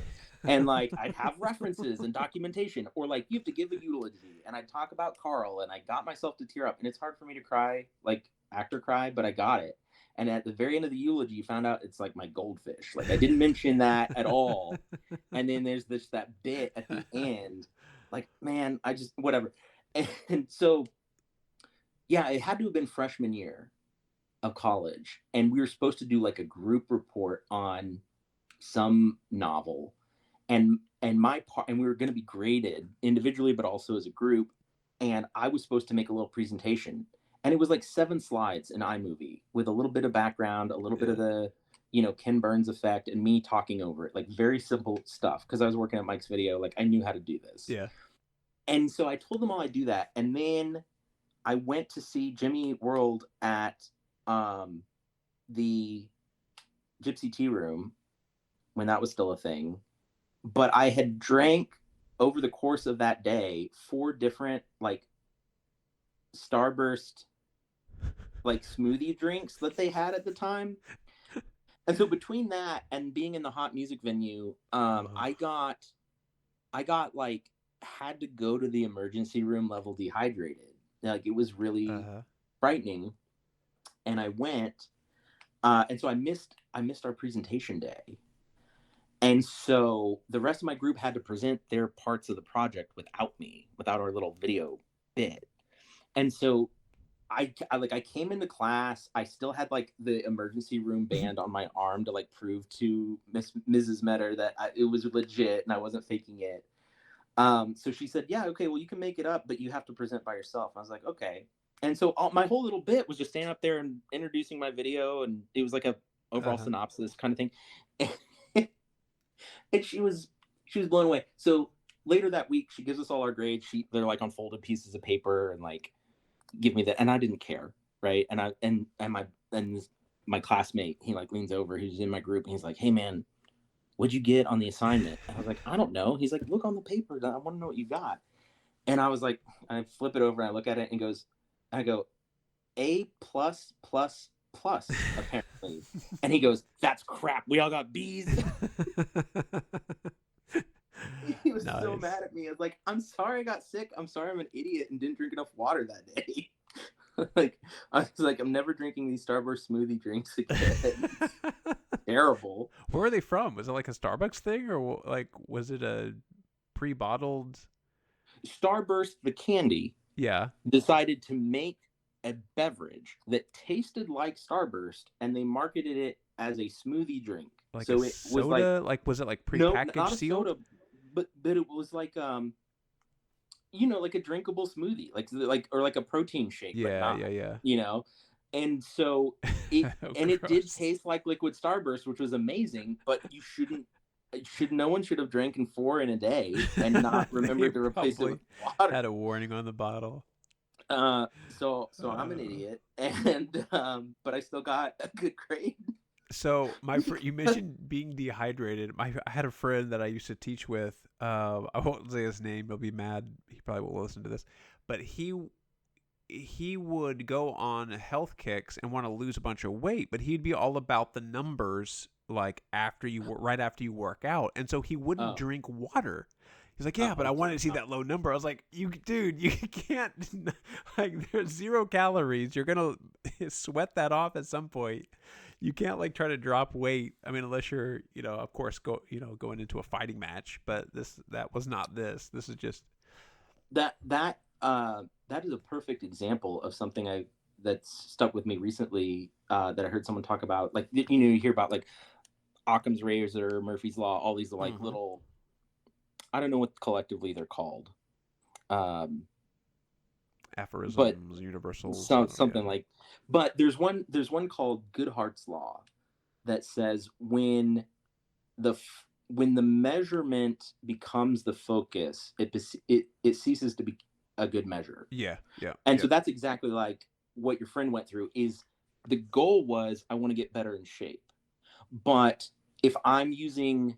And like, I'd have references and documentation, or like, you have to give a eulogy, and I'd talk about Carl, and I got myself to tear up. And it's hard for me to cry, like actor cry, but I got it. And at the very end of the eulogy, you found out it's like my goldfish. Like I didn't mention that at all. And then there's that bit at the end. Like, man, I just whatever. And so, yeah, it had to have been freshman year of college, and we were supposed to do like a group report on some novel, and my part, and we were going to be graded individually, but also as a group. And I was supposed to make a little presentation, and it was like 7 slides in iMovie with a little bit of background, a little bit of the, Ken Burns effect, and me talking over it, like very simple stuff. Because I was working at Mike's Video, like I knew how to do this. Yeah. And so I told them all I'd do that, and then I went to see Jimmy World at the Gypsy Tea Room when that was still a thing. But I had drank over the course of that day 4 different like Starburst like smoothie drinks that they had at the time. And so between that and being in the hot music venue, I got like had to go to the emergency room level dehydrated. Like it was really frightening. And I went, and so I missed our presentation day. And so the rest of my group had to present their parts of the project without me, without our little video bit. And so I came into class. I still had like the emergency room band on my arm to like prove to Mrs. Metter that it was legit and I wasn't faking it. So she said, yeah, okay, well, you can make it up, but you have to present by yourself. And I was like, okay. And so my whole little bit was just standing up there and introducing my video, and it was like a overall synopsis kind of thing. And she was blown away. So later that week, she gives us all our grades. They're like on folded pieces of paper and like give me that, and I didn't care, right? And my classmate, he like leans over, he's in my group, and he's like, hey man, what'd you get on the assignment? And I was like, I don't know. He's like, look on the paper. I want to know what you got. And I was like, I flip it over and I look at it and I go, A++++, apparently. And he goes, that's crap. We all got B's. He was so mad at me. I was like, I'm sorry I got sick. I'm sorry I'm an idiot and didn't drink enough water that day. Like, I was like, I'm never drinking these Starburst smoothie drinks again. Terrible. Where are they from? Was it like a Starbucks thing, or like was it a pre-bottled? Starburst, the candy, decided to make a beverage that tasted like Starburst, and they marketed it as a smoothie drink. Like so it soda? Was it like prepackaged, not a sealed? soda, but it was like like a drinkable smoothie, or like a protein shake. Yeah, but not, yeah. And so it it did taste like liquid Starburst, which was amazing. But no one should have drank 4 in a day and not remembered to replace it with water. Had a warning on the bottle. So I'm an idiot, and but I still got a good grade. So you mentioned being dehydrated. I had a friend that I used to teach with. I won't say his name. He'll be mad. He probably won't listen to this. But he would go on health kicks and want to lose a bunch of weight, but he'd be all about the numbers, like right after you work out, and so he wouldn't drink water. He's like, yeah, but I wanted to see that low number. I was like, you can't, like, there's 0 calories. You're going to sweat that off at some point. You can't like try to drop weight. I mean, unless you're, of course, going into a fighting match, but that was not this. This is just that is a perfect example of something that's stuck with me recently, that I heard someone talk about. Like, you hear about like Occam's razor, Murphy's law, all these like little, I don't know what collectively they're called. Aphorisms, but universals, something like. But there's one called Goodhart's law that says when the measurement becomes the focus, it ceases to be a good measure. Yeah. And so that's exactly like what your friend went through. Is the goal was, I want to get better in shape, but if I'm using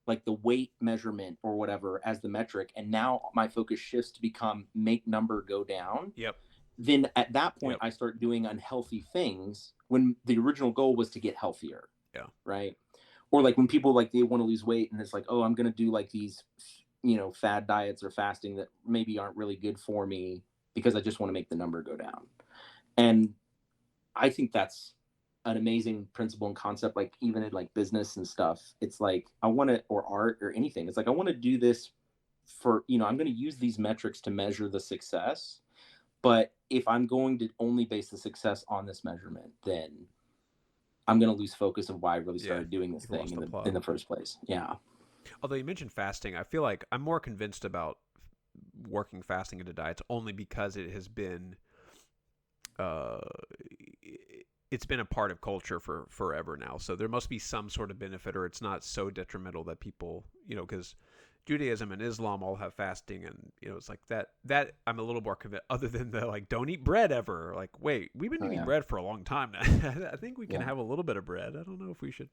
like the weight measurement or whatever as the metric, and now my focus shifts to become make number go down, Yep. then at that point Yep. I start doing unhealthy things when the original goal was to get healthier. Yeah. Right. Or like when people like they want to lose weight and it's like, oh, I'm going to do like these, fad diets or fasting that maybe aren't really good for me because I just want to make the number go down. And I think that's an amazing principle and concept. Like even in like business and stuff, it's like I want to, or art or anything. It's like I want to do this for, I'm going to use these metrics to measure the success. But if I'm going to only base the success on this measurement, then I'm going to lose focus of why I really started doing this thing in the first place. Yeah. Although you mentioned fasting, I feel like I'm more convinced about working fasting into diets only because it has been it's been a part of culture for forever now. So there must be some sort of benefit, or it's not so detrimental that people, because Judaism and Islam all have fasting, and it's like that I'm a little more convinced. Other than the like, don't eat bread ever. Like, wait, we've been eating bread for a long time now. I think we can have a little bit of bread. I don't know if we should.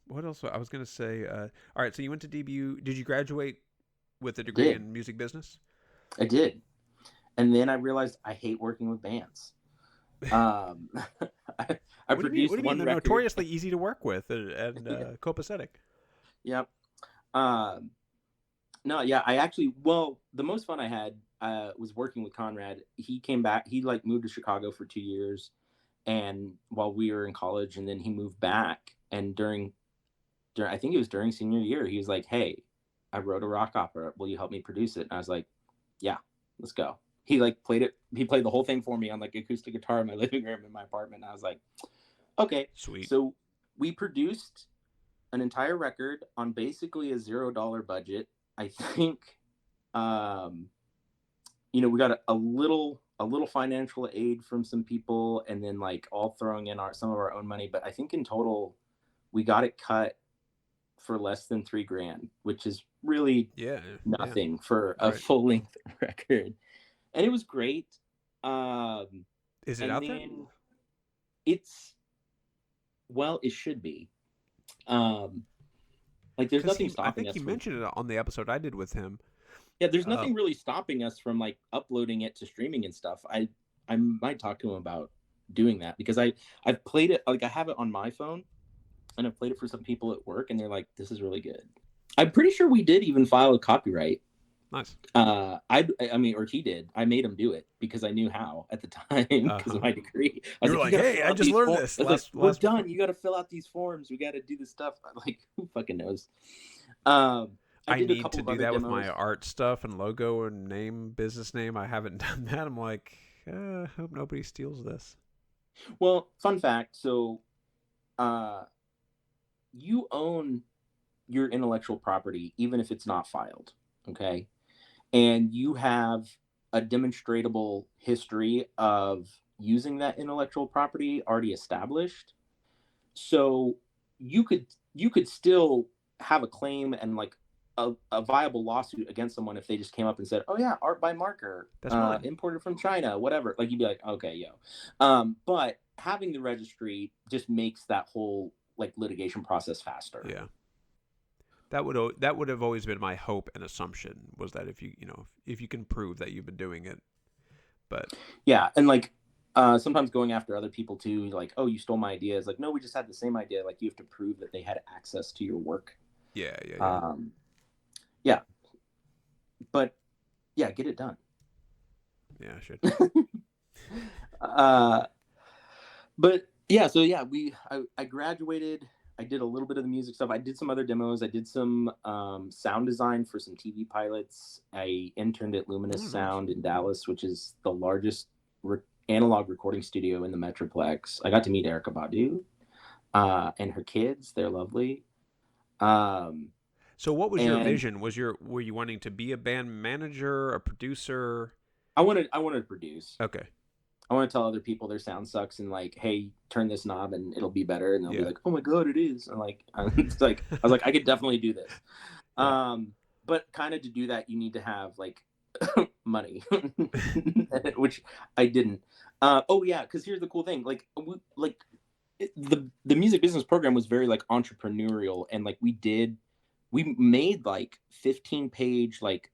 What else? I was gonna say. All right, so you went to DBU. Did you graduate with a degree in music business? I did, and then I realized I hate working with bands. I produced one record. They're notoriously easy to work with and copacetic. Yep. No, yeah, I actually, the most fun I had was working with Conrad. He came back. He like moved to Chicago for 2 years, and while we were in college, and then he moved back. And during I think it was during senior year, he was like, "Hey, I wrote a rock opera. Will you help me produce it?" And I was like, "Yeah, let's go." He like played it. He played the whole thing for me on like acoustic guitar in my living room in my apartment. And I was like, "Okay, sweet." So we produced an entire record on basically a $0 budget. I think, we got a little financial aid from some people, and then like all throwing in some of our own money. But I think in total, we got it cut for less than $3,000, which is really nothing for a full length record. And it was great. Is it out there? It's, it should be. Like there's nothing stopping us. I think he mentioned it on the episode I did with him. Yeah, there's nothing really stopping us from like uploading it to streaming and stuff. I might talk to him about doing that because I've played it, like I have it on my phone, and I've played it for some people at work, and they're like, "This is really good." I'm pretty sure we did even file a copyright. Nice. I mean, or he did. I made him do it because I knew how at the time because of my degree. I was like, "Hey, I just learned this. We're done. You got to fill out these forms. We got to do this stuff." Like, who fucking knows? I need to do that with my art stuff and logo and business name. I haven't done that. I'm like, hope nobody steals this. Well, fun fact. So, you own your intellectual property even if it's not filed. Okay. And you have a demonstrable history of using that intellectual property already established. So you could still have a claim and like a viable lawsuit against someone if they just came up and said, "Oh yeah, art by Marker, imported from China," whatever. Like you'd be like, "Okay, yo." But having the registry just makes that whole like litigation process faster. Yeah. That would have always been my hope and assumption, was that if you can prove that you've been doing it. But yeah, and like sometimes going after other people too, like, "Oh, you stole my idea." It's like, no, we just had the same idea. Like you have to prove that they had access to your work. Yeah. Yeah. But yeah, get it done. Yeah, I should. But yeah, so yeah, I graduated. I did a little bit of the music stuff. I did some other demos. I did some sound design for some TV pilots. I interned at Luminous Sound in Dallas, which is the largest analog recording studio in the Metroplex. I got to meet Erykah Badu and her kids. They're lovely. So what was your vision? Were you wanting to be a band manager, a producer? I wanted to produce. Okay. I want to tell other people their sound sucks and like, "Hey, turn this knob and it'll be better." And they'll be like, "Oh my God, it is." And like, it's like, I was like, I could definitely do this. Yeah. But kind of to do that, you need to have like money, which I didn't. Oh yeah. Cause here's the cool thing. Like the music business program was very like entrepreneurial, and like we made like 15-page like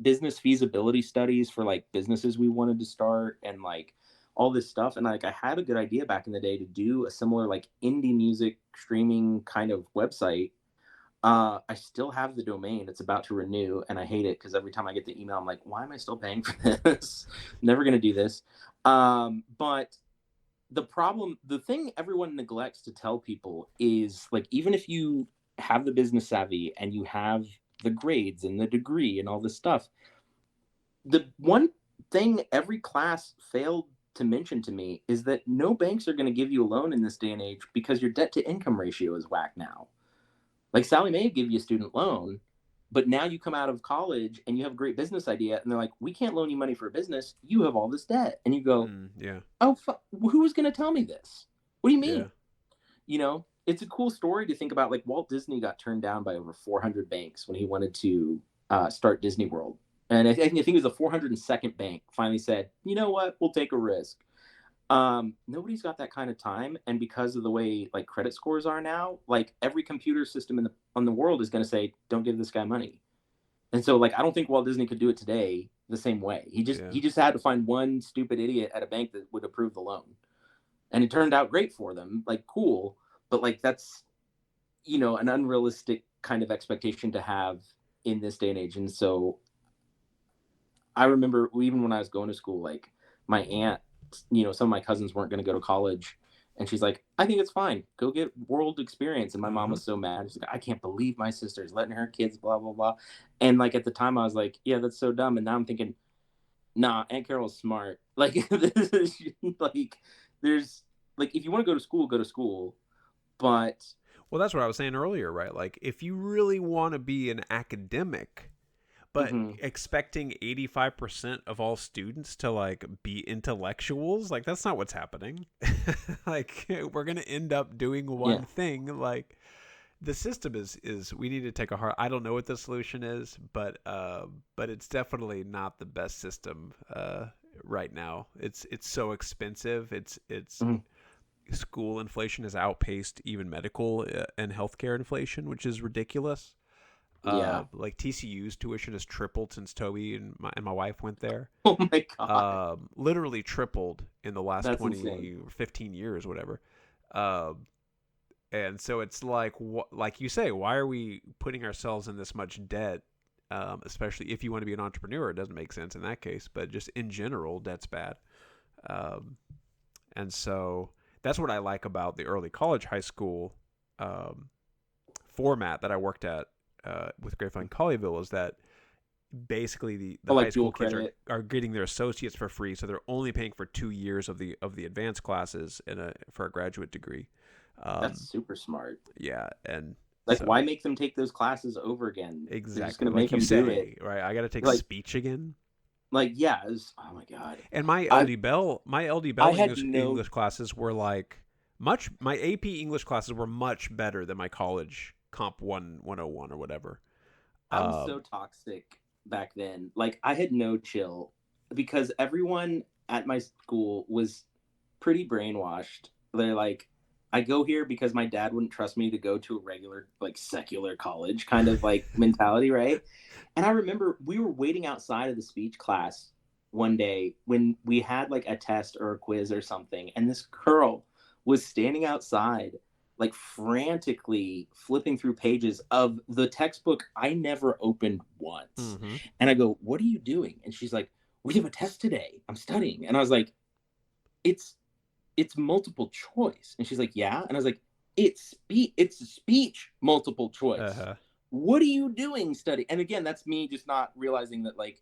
business feasibility studies for like businesses we wanted to start, and like all this stuff. And like I had a good idea back in the day to do a similar like indie music streaming kind of website. I still have the domain. It's about to renew, and I hate it because every time I get the email, I'm like, why am I still paying for this? Never gonna do this. But the thing everyone neglects to tell people is like, even if you have the business savvy and you have the grades and the degree and all this stuff, the one thing every class failed to mention to me is that no banks are going to give you a loan in this day and age because your debt to income ratio is whack now. Like Sally Mae give you a student loan, but now you come out of college and you have a great business idea, and they're like, we can't loan you money for a business. You have all this debt. And you go, Yeah. oh, who was going to tell me this? What do you Yeah. mean? It's a cool story to think about. Like Walt Disney got turned down by over 400 banks when he wanted to start Disney World. And I think it was the 402nd bank finally said, you know what, we'll take a risk. Nobody's got that kind of time, and because of the way like credit scores are now, like every computer system on the world is going to say, don't give this guy money. And so like I don't think Walt Disney could do it today the same way. Yeah. He just had to find one stupid idiot at a bank that would approve the loan, and it turned out great for them. Like cool, but like that's an unrealistic kind of expectation to have in this day and age. And so I remember even when I was going to school, like my aunt, some of my cousins weren't going to go to college. And she's like, I think it's fine. Go get world experience. And my mom Uh-huh. was so mad. She's like, I can't believe my sister's letting her kids, blah, blah, blah. And like at the time, I was like, yeah, that's so dumb. And now I'm thinking, nah, Aunt Carol's smart. Like, this is like, there's like, if you want to go to school, go to school. But, Well, that's what I was saying earlier, right? Like, if you really want to be an academic, but mhm, expecting 85% of all students to like be intellectuals, like that's not what's happening. Like we're going to end up doing one yeah, thing. Like the system is we need to take a hard, I don't know what the solution is, but it's definitely not the best system right now. It's so expensive. It's mhm, school inflation has outpaced even medical and healthcare inflation, which is ridiculous. yeah. Like TCU's tuition has tripled since Toby and my wife went there. Oh my God. Literally tripled in the last That's insane. 20 or 15 years, whatever. Um, and so it's like, like you say, why are we putting ourselves in this much debt? Especially if you want to be an entrepreneur, it doesn't make sense in that case. But just in general, debt's bad. Um, and so that's what I like about the early college, high school um, format that I worked at with Grapevine Colleyville is that basically the Oh, high like school dual kids credit. are getting their associates for free, so they're only paying for 2 years of the advanced classes for a graduate degree. That's Um, super smart. yeah, and Like, so why make them take those classes over again? They're just exactly gonna make like you them do it. say, right? I got to take Like, speech again. yeah. Oh my God. And I My LD I Bell had no. English classes were like much. My AP English classes were much better than my college Comp 101 or whatever. I was so toxic back then. Like, I had no chill because everyone at my school was pretty brainwashed. They're like, I go here because my dad wouldn't trust me to go to a regular, like, secular college kind of like mentality, right? And I remember we were waiting outside of the speech class one day when we had like a test or a quiz or something, and this girl was standing outside, like frantically flipping through pages of the textbook I never opened once. Mm-hmm. And I go, what are you doing? And she's like, we have a test today. I'm studying. And I was like, it's it's multiple choice. And she's like, yeah. And I was like, it's speech multiple choice. Uh-huh. What are you doing study? And again, that's me just not realizing that like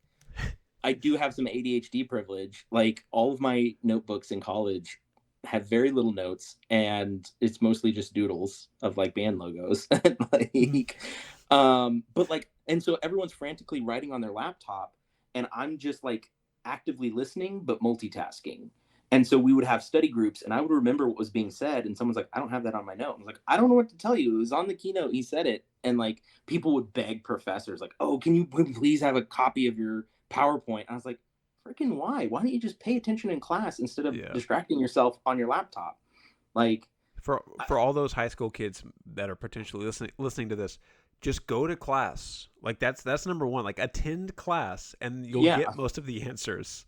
I do have some ADHD privilege. Like all of my notebooks in college have very little notes, and it's mostly just doodles of like band logos. Like but like, and so everyone's frantically writing on their laptop, and I'm just like actively listening but multitasking. And so we would have study groups, and I would remember what was being said, and someone's like, I don't have that on my note. I was like, I don't know what to tell you. It was on the keynote, he said it. And like people would beg professors like, oh, can you please have a copy of your PowerPoint? I was like, freaking why? Why don't you just pay attention in class instead of Yeah. distracting yourself on your laptop? Like, For all those high school kids that are potentially listening to this, just go to class. Like that's number one. Like attend class, and you'll yeah, get most of the answers.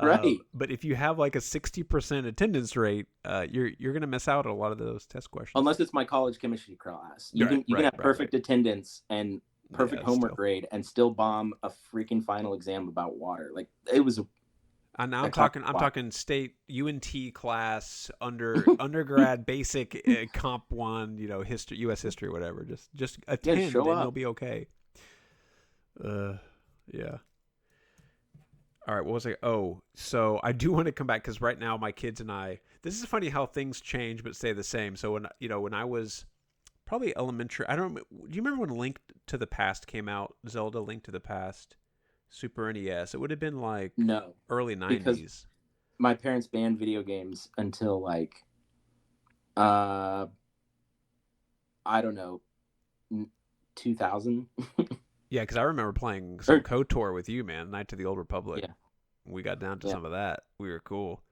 right. But if you have like a 60% attendance rate, you're gonna miss out on a lot of those test questions. Unless it's my college chemistry class, Right, you can have right. perfect attendance and perfect Yeah, homework still. grade and still bomb a freaking final exam about water. Like, it was And now a cup of I'm water. talking state UNT class undergrad basic comp one, history, U.S. history, whatever. Just Yeah, just attend show and you'll up. be okay. Uh, yeah. All right, what was I? Oh, so I do want to come back because right now my kids and I. This is funny how things change but stay the same. So when I was probably elementary, I don't. Do you remember when Link to the Past came out? Zelda: Link to the Past, Super NES. It would have been like No, early because '90s. my parents banned video games until like uh I don't know, 2000. Yeah, because I remember playing some Or KOTOR with you, man. Knights of the Old Republic. yeah, We got down to yeah, some of that. We were cool.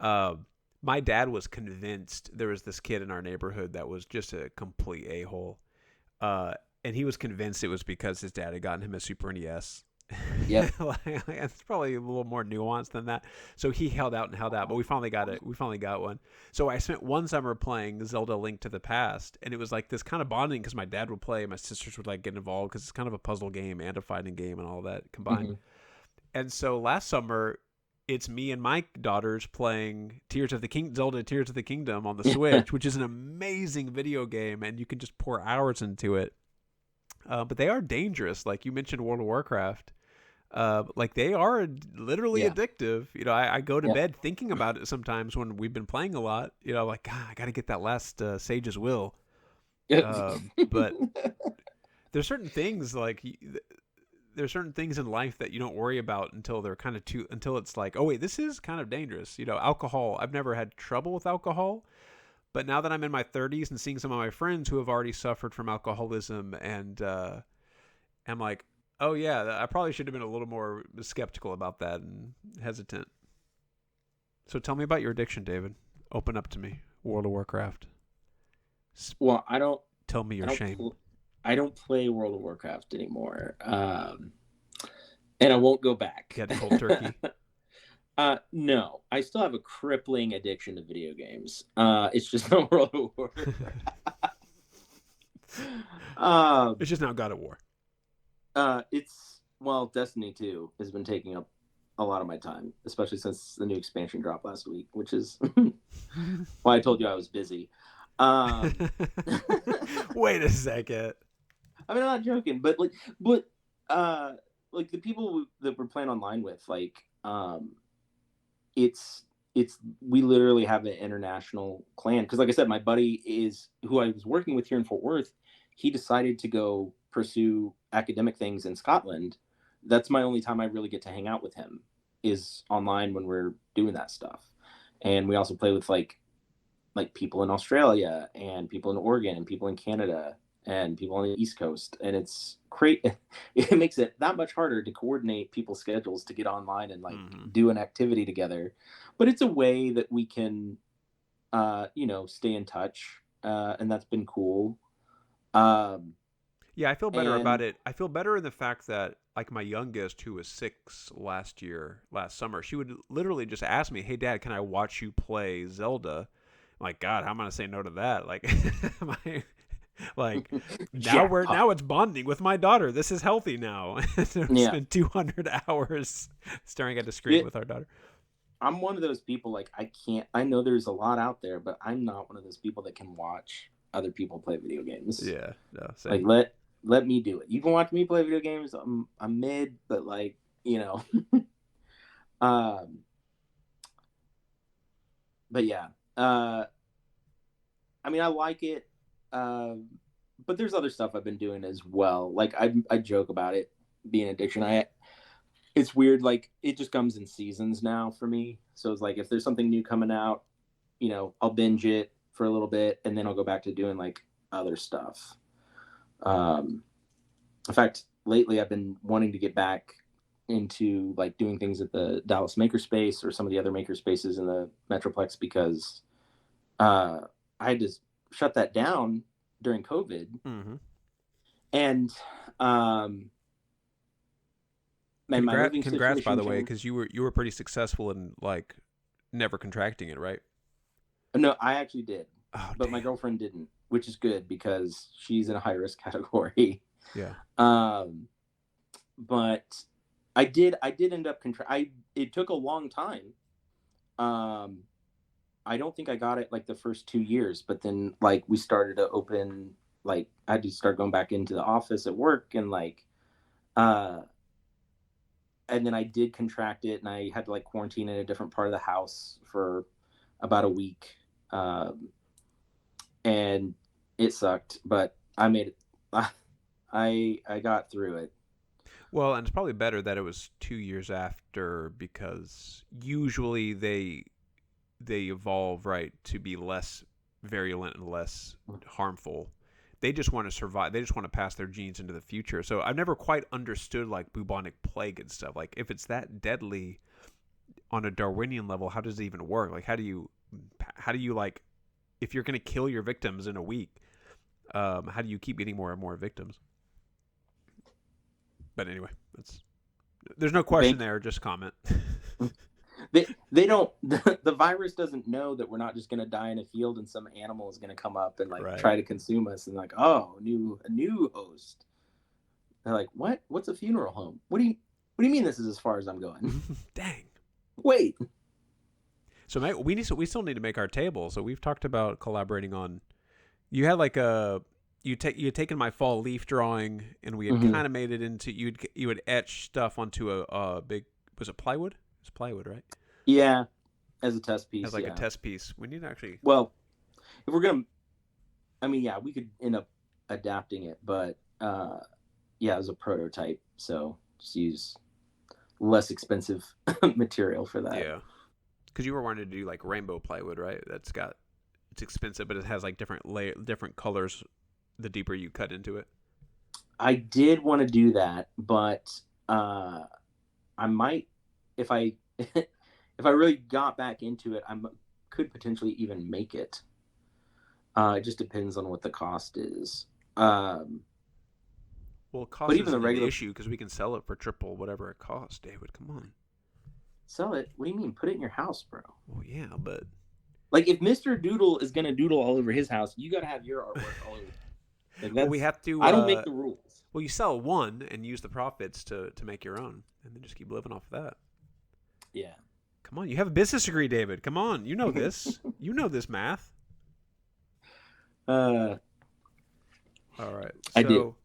Uh, my dad was convinced there was this kid in our neighborhood that was just a complete a hole, and he was convinced it was because his dad had gotten him a Super NES. yep. It's probably a little more nuanced than that. So he held out and held out, but we finally got it. We finally got one. So I spent one summer playing Zelda: Link to the Past, and it was like this kind of bonding because my dad would play, my sisters would like get involved because it's kind of a puzzle game and a fighting game and all that combined. Hmm. And so last summer, it's me and my daughters playing Zelda Tears of the Kingdom on the Switch, which is an amazing video game, and you can just pour hours into it. But they are dangerous, like you mentioned World of Warcraft. Like they are literally Yeah, addictive. I go to yep. bed thinking about it sometimes when we've been playing a lot. Like God, I got to get that last Sage's Will. But there's certain things there's certain things in life that you don't worry about until they're kind of too until it's like, oh wait, this is kind of dangerous. Alcohol. I've never had trouble with alcohol, but now that I'm in my 30s and seeing some of my friends who have already suffered from alcoholism, and I'm like, oh yeah, I probably should have been a little more skeptical about that and hesitant. So tell me about your addiction, David. Open up to me. World of Warcraft. Well, Tell me I your don't, shame. I don't play World of Warcraft anymore, and I won't go back. You had cold turkey. No, I still have a crippling addiction to video games. It's just not World of Warcraft. It's just now God of War. It's well, Destiny 2 has been taking up a lot of my time, especially since the new expansion dropped last week, which is why I told you I was busy. Um, Wait a second. I mean, I'm not joking, but uh, like the people that we're playing online with, like, it's we literally have an international clan because, like I said, my buddy is who I was working with here in Fort Worth. He decided to go pursue academic things in Scotland. That's my only time I really get to hang out with him is online when we're doing that stuff. And we also play with like people in Australia and people in Oregon and people in Canada and people on the East Coast. And it's great. It makes it that much harder to coordinate people's schedules to get online and like Mm-hmm. do an activity together. But it's a way that we can, stay in touch. And that's been cool. Um, Yeah, I feel better about and it. I feel better in the fact that, like, my youngest, who was 6 last summer, she would literally just ask me, "Hey, Dad, can I watch you play Zelda?" I'm like, God, how am I gonna say no to that? Like, like jackpot. now it's bonding with my daughter. This is healthy now. We Yeah. spent 200 hours staring at the screen It, with our daughter. I'm one of those people, like, I can't, I know there's a lot out there, but I'm not one of those people that can watch other people play video games. Yeah, no, Like, same. let me do it. You can watch me play video games. I'm mid, but like, um, but yeah. Uh, I mean, I like it. But there's other stuff I've been doing as well. Like, I joke about it being addiction. It's weird. Like, it just comes in seasons now for me. So it's like if there's something new coming out, I'll binge it for a little bit, and then I'll go back to doing like other stuff. Um, in fact, lately I've been wanting to get back into like doing things at the Dallas Makerspace or some of the other makerspaces in the Metroplex because I had to shut that down during COVID, Mm-hmm. and my living Congrats, by situation the way, changed. because you were pretty successful in like never contracting it, right? No, I actually did, Oh but my damn. girlfriend didn't, which is good because she's in a high risk category. Yeah. Um, but I did end up I it took a long time. Um, I don't think I got it like the first 2 years, but then like we started to open, like I had to start going back into the office at work, and like uh and then I did contract it, and I had to like quarantine in a different part of the house for about a week. And it sucked, but I made it. I got through it. Well, and it's probably better that it was 2 years after because usually they evolve right to be less virulent and less harmful. They just want to survive. They just want to pass their genes into the future. So I've never quite understood like bubonic plague and stuff. Like if it's that deadly on a Darwinian level, how does it even work? Like how do you like if you're going to kill your victims in a week? How do you keep getting more and more victims? But anyway, there's no question Bank there. Just comment. they don't the virus doesn't know that we're not just going to die in a field and some animal is going to come up and like Right. try to consume us, and like, oh, a new host. They're like, what's a funeral home? What do you mean this is as far as I'm going? Dang. Wait. So we still need to make our table. So we've talked about collaborating on. You had like a you had taken my fall leaf drawing and we had Mm-hmm. kind of made it into you would etch stuff onto a big was it plywood? It's plywood, right? Yeah, as a test As piece, like a yeah. test piece. We need to actually. Well, if we're gonna, I mean, yeah, we could end up adapting it, but yeah, as a prototype, so just use less expensive material for that. Yeah, because you were wanting to do like rainbow plywood, right? It's expensive, but it has like different colors. The deeper you cut into it. I did want to do that, but uh, I might, if I if I really got back into it, could potentially even make it. It just depends on what the cost is. Um, Well, but cost even the isn't an regular issue because we can sell it for triple whatever it costs. David, come on. sell it. What do you mean? Put it in your house, bro. Well, yeah, but Like if Mr. Doodle is gonna doodle all over his house, you gotta have your artwork all over. Like well, we that's have to. I don't make the rules. Well, you sell one and use the profits to make your own, and then just keep living off of that. Yeah. Come on, you have a business degree, David. Come on, you know this. You know this math. uh, All right. I do.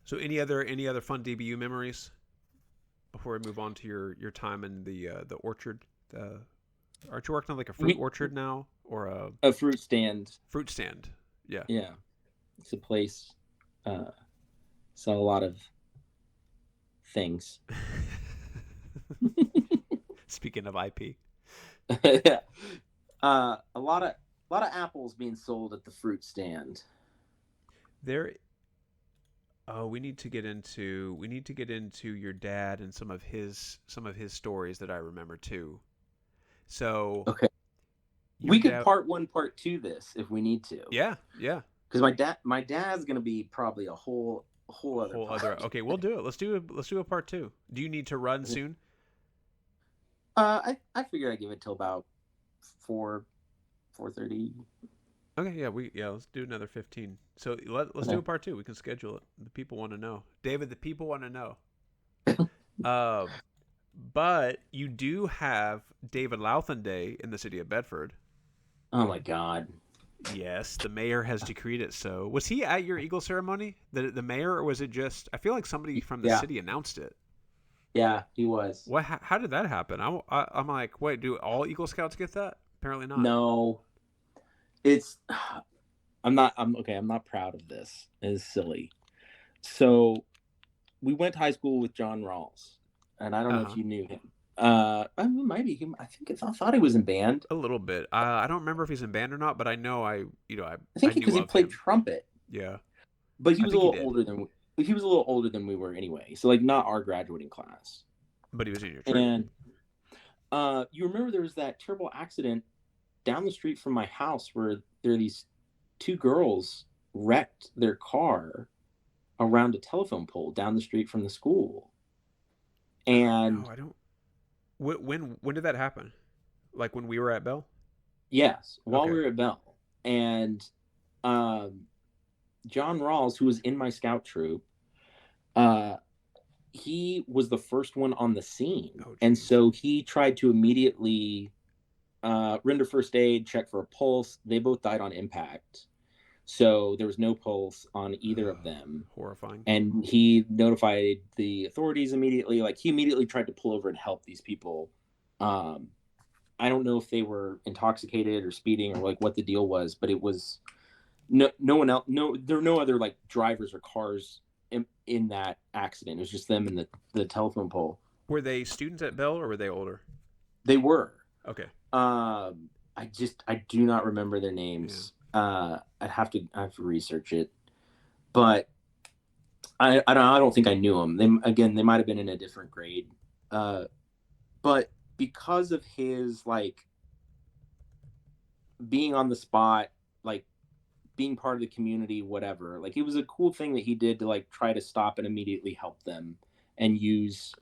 So any other fun DBU memories before we move on to your time in the orchard? Aren't you working on like a fruit orchard now or a A fruit stand. fruit stand? Yeah. Yeah, it's a place. Uh, sell a lot of things. Speaking of IP, Yeah. A lot of apples being sold at the fruit stand. there. Oh, we need to get into your dad and some of his stories that I remember too. So Okay, your we could dad, part one, part two this if we need to, yeah, yeah, because my dad's gonna be probably a whole other whole other. podcast. Okay, we'll do it. Let's do a part two. Do you need to run soon? I figured I'd give it till about 4:30. Okay, yeah, let's do another 15. So let's do Okay. a part two. We can schedule it. The people want to know, David. The people want to know. Uh, but you do have David Louthen Day in the city of Bedford. Oh my god. Yes, the mayor has decreed it so. Was he at your Eagle ceremony? The mayor, or was it just? I feel like somebody from the Yeah, city announced it. yeah, he was. What? How did that happen? I'm like, wait, do all Eagle Scouts get that? Apparently not. No, it's I'm not. I'm okay. I'm not proud of this. It's silly. So we went to high school with John Rawls, and I don't Uh know if huh. you knew him. Maybe he. I thought he was in band. A little bit. I don't remember if he's in band or not, but I know I I think because knew he of played him. trumpet, Yeah, but he I was a think he little did. older than he was a little older than we were anyway. So like not our graduating class. But he was in your troop. And you remember there was that terrible accident down the street from my house where there are these two girls wrecked their car around a telephone pole down the street from the school. No, And I don't. When did that happen? Like when we were at Bell? yes, while Okay. we were at Bell. And um, John Rawls, who was in my scout troop, uh, he was the first one on the scene. Oh, And jeez. so he tried to immediately render first aid, check for a pulse. They both died on impact. So there was no pulse on either of them. Horrifying. And he notified the authorities immediately. Like he immediately tried to pull over and help these people. Um, I don't know if they were intoxicated or speeding or like what the deal was, but it was no one else. No, there were no other like drivers or cars in that accident. It was just them and the telephone pole. Were they students at Bell or were they older? They were. Okay. I do not remember their Yeah. names. I have to research it, but I don't think I knew them. They might have been in a different grade. But because of his like being on the spot, like being part of the community, whatever, like it was a cool thing that he did to like try to stop and immediately help them and use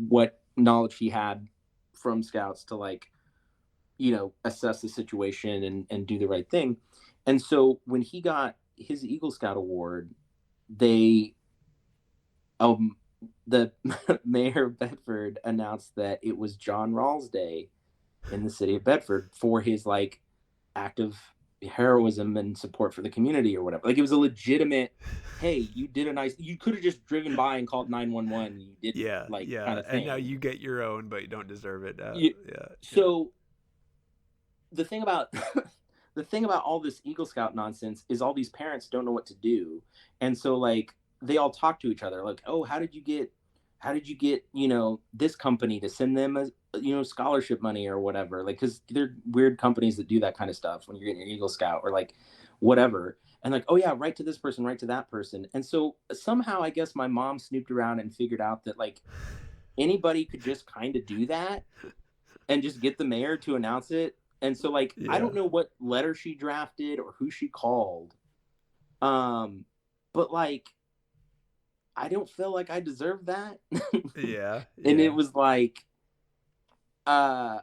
what knowledge he had from scouts to like assess the situation and do the right thing. And so when he got his Eagle Scout award, they um the mayor of Bedford announced that it was John Rawls Day in the city of Bedford for his like active heroism and support for the community or whatever. Like it was a legitimate, hey, you could have just driven by and called 911. You didn't, Yeah, like, kind yeah. of And now thing. you get your own, but you don't deserve it. You, Yeah, yeah. so the thing about the thing about all this Eagle Scout nonsense is all these parents don't know what to do, and so like they all talk to each other like, oh, how did you get this company to send them a scholarship money or whatever, like because they're weird companies that do that kind of stuff when you're getting your Eagle Scout or like whatever, and like, oh yeah, write to this person, write to that person. And so somehow I guess my mom snooped around and figured out that like anybody could just kind of do that and just get the mayor to announce it. And so like I Yeah, don't know what letter she drafted or who she called. Um but like I don't feel like I deserve that. yeah, And it yeah, was like uh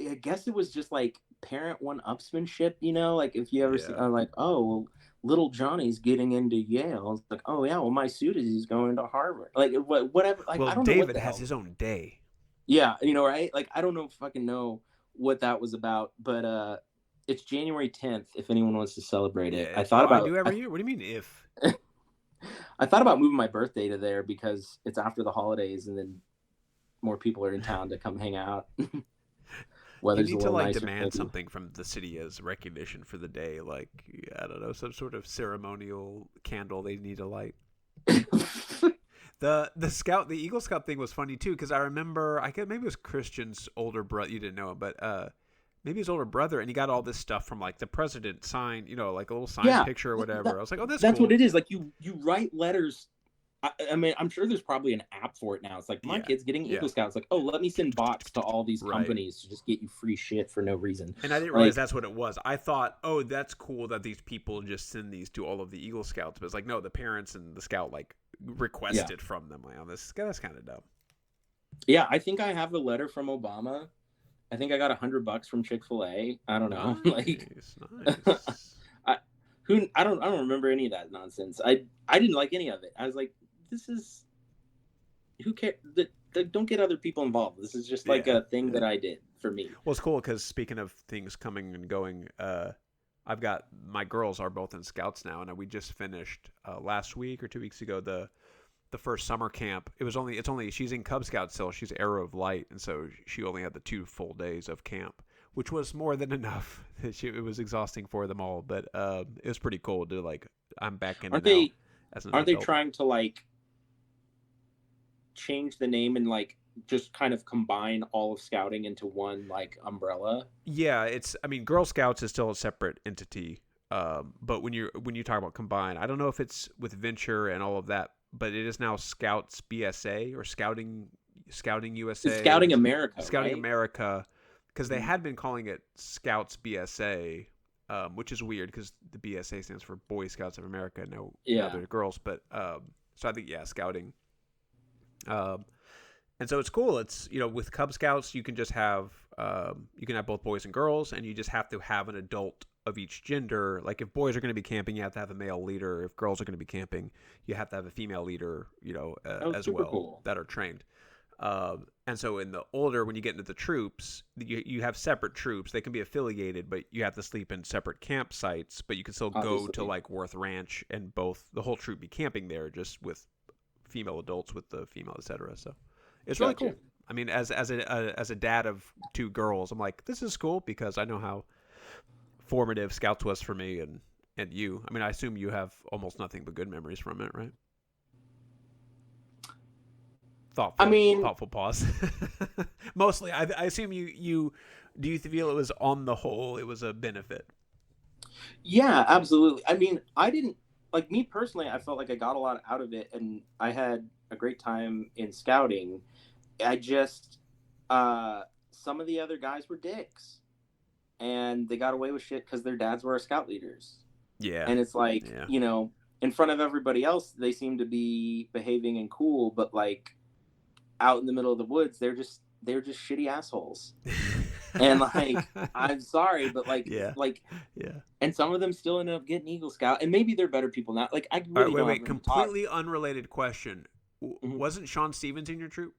I guess it was just like parent one-upsmanship, like if you ever see yeah. like, oh well, little Johnny's getting into Yale. It's like, oh yeah, well my suit is he's going to Harvard. Like whatever, like Well, I don't know what David the has hell. his own day. Yeah, right? Like I don't know fucking know what that was about, but it's January 10th if anyone wants to celebrate it. Yeah. Oh, I do every I, year. What do you mean if? I thought about moving my birthday to there because it's after the holidays and then more people are in town to come hang out. You Weather's a need to little like nicer demand maybe. something from the city as recognition for the day. Like, I don't know, some sort of ceremonial candle they need to light. The Eagle Scout thing was funny too because I remember I could maybe it was Christian's older brother. You didn't know him, but maybe his older brother, and he got all this stuff from like the president sign, like a little signed Yeah, picture or whatever. I was like, oh, that's that's what cool. it is. Like you write letters. I mean, I'm sure there's probably an app for it now. It's like my Yeah, kid's getting yeah, Eagle Scouts. Like, oh, let me send bots to all these right. companies to just get you free shit for no reason. And I didn't realize Like, that's what it was. I thought, oh, that's cool that these people just send these to all of the Eagle Scouts. But it's like, no, the parents and the scout like yeah, requested from them. Like, oh, that's kind of dumb. yeah. I think I have a letter from Obama. I think I got $100 from Chick-fil-A. I don't know. Like, Nice, nice. I don't remember any of that nonsense. I didn't like any of it. I was like, this is who cares? Don't get other people involved. This is just like Yeah, a thing yeah. that I did for me. Well, it's cool because speaking of things coming and going, I've got my girls are both in scouts now, and we just finished last week or 2 weeks ago the first summer camp. It's only she's in Cub Scout still. She's Arrow of Light, and so she only had the 2 full days of camp, which was more than enough. It was exhausting for them all, but it was pretty cool to like I'm back in it Aren't now they? as an Aren't they adult. trying to like change the name and like just kind of combine all of scouting into one like umbrella? Yeah, I mean Girl Scouts is still a separate entity. But when you talk about combine, I don't know if it's with Venture and all of that, but it is now Scouts BSA or Scouting It's USA or Scouting America, Scouting right? America. because they had been calling it Scouts BSA, which is weird because the BSA stands for Boy Scouts of America. No, they're girls, but so I think scouting. Um, and so it's cool. It's with Cub Scouts you can just have both boys and girls, and you just have to have an adult of each gender. Like if boys are going to be camping, you have to have a male leader. If girls are going to be camping, you have to have a female leader. As super well cool. that are trained. And so in the older, when you get into the troops, you have separate troops. They can be affiliated, but you have to sleep in separate campsites. But you can still go to like Worth Ranch, and the whole troop be camping there, just with female adults with the female, etc. So it's really cool. I mean, as a dad of two girls, I'm like, this is cool because I know how formative Scouts was for me and you. I mean, I assume you have almost nothing but good memories from it, right? Thoughtful pause. Mostly, I assume you do. You feel it was on the whole, it was a benefit? Yeah, absolutely. I mean, I didn't like me personally. I felt like I got a lot out of it, and I had a great time in scouting. I just some of the other guys were dicks, and they got away with shit because their dads were our scout leaders. Yeah, and it's like in front of everybody else, they seem to be behaving and cool, but like out in the middle of the woods, they're just shitty assholes. And like, I'm sorry, but like, and some of them still end up getting Eagle Scout, and maybe they're better people now. Like, I really don't wait. Completely unrelated question. Wasn't Sean Stevens in your troop?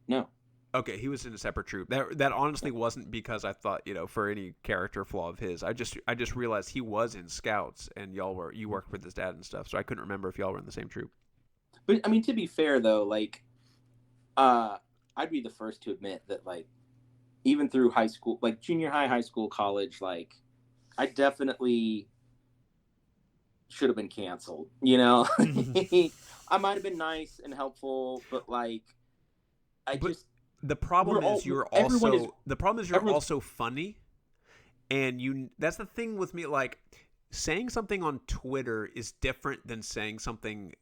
No. Okay, he was in a separate troop. That honestly wasn't because I thought for any character flaw of his. I just realized he was in Scouts, and you worked with his dad and stuff, so I couldn't remember if y'all were in the same troop. But I mean, to be fair though, like, I'd be the first to admit that, like, even through high school, like junior high school, college, like, I definitely should have been canceled. I might have been nice and helpful, but like, the problem is you're also funny, and that's the thing with me. Like, saying something on Twitter is different than saying something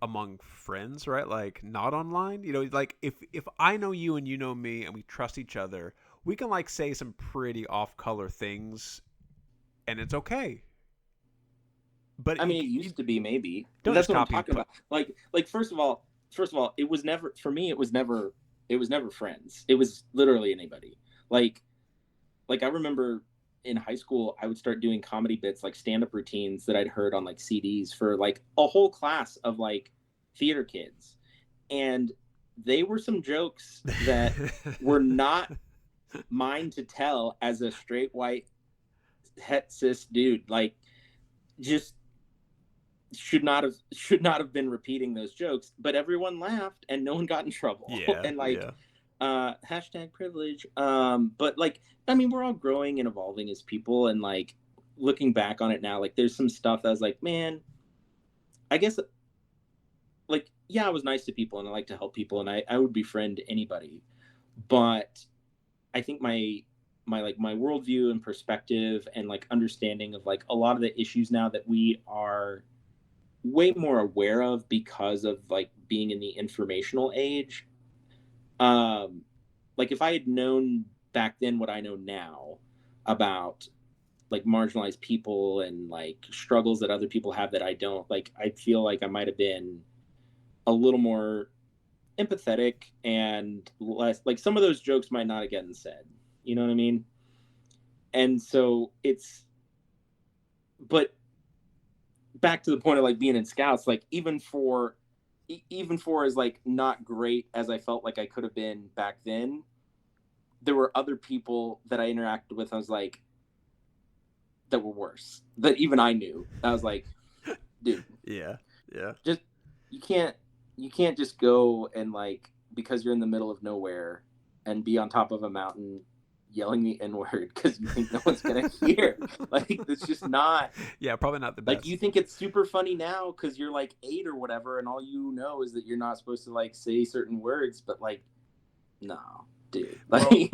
among friends, right? Like, not online. Like if I know you and you know me and we trust each other, we can like say some pretty off-color things, and it's okay. But I mean, it used to be maybe. That's what I'm talking about. Like first of all, it was never for me. It was never friends. It was literally anybody. Like I remember in high school, I would start doing comedy bits, like stand-up routines that I'd heard on like CDs for like a whole class of like theater kids. And they were some jokes that were not mine to tell as a straight white het cis dude. Like, just should not have been repeating those jokes, but everyone laughed and no one got in trouble. And like, hashtag privilege. But like, I mean, we're all growing and evolving as people, and like, looking back on it now, like, there's some stuff that I was like, man, I guess, like, yeah, I was nice to people and I like to help people, and I would befriend anybody, but I think my worldview and perspective and like understanding of like a lot of the issues now that we are way more aware of because of like being in the informational age. Like, if I had known back then what I know now about like marginalized people and like struggles that other people have that I don't, like, I feel like I might have been a little more empathetic and less, like, some of those jokes might not have gotten said, you know what I mean? And so but back to the point of like being in Scouts, like, even for as like not great as I felt like I could have been back then, there were other people that I interacted with, I was like, that were worse, that even I knew. I was like, dude, just you can't just go and like, because you're in the middle of nowhere and be on top of a mountain yelling the N-word because you think no one's gonna hear. Like, it's just not. Yeah, probably not the best. Like, you think it's super funny now because you're like 8 or whatever, and all you know is that you're not supposed to like say certain words, but like, no, dude. Like,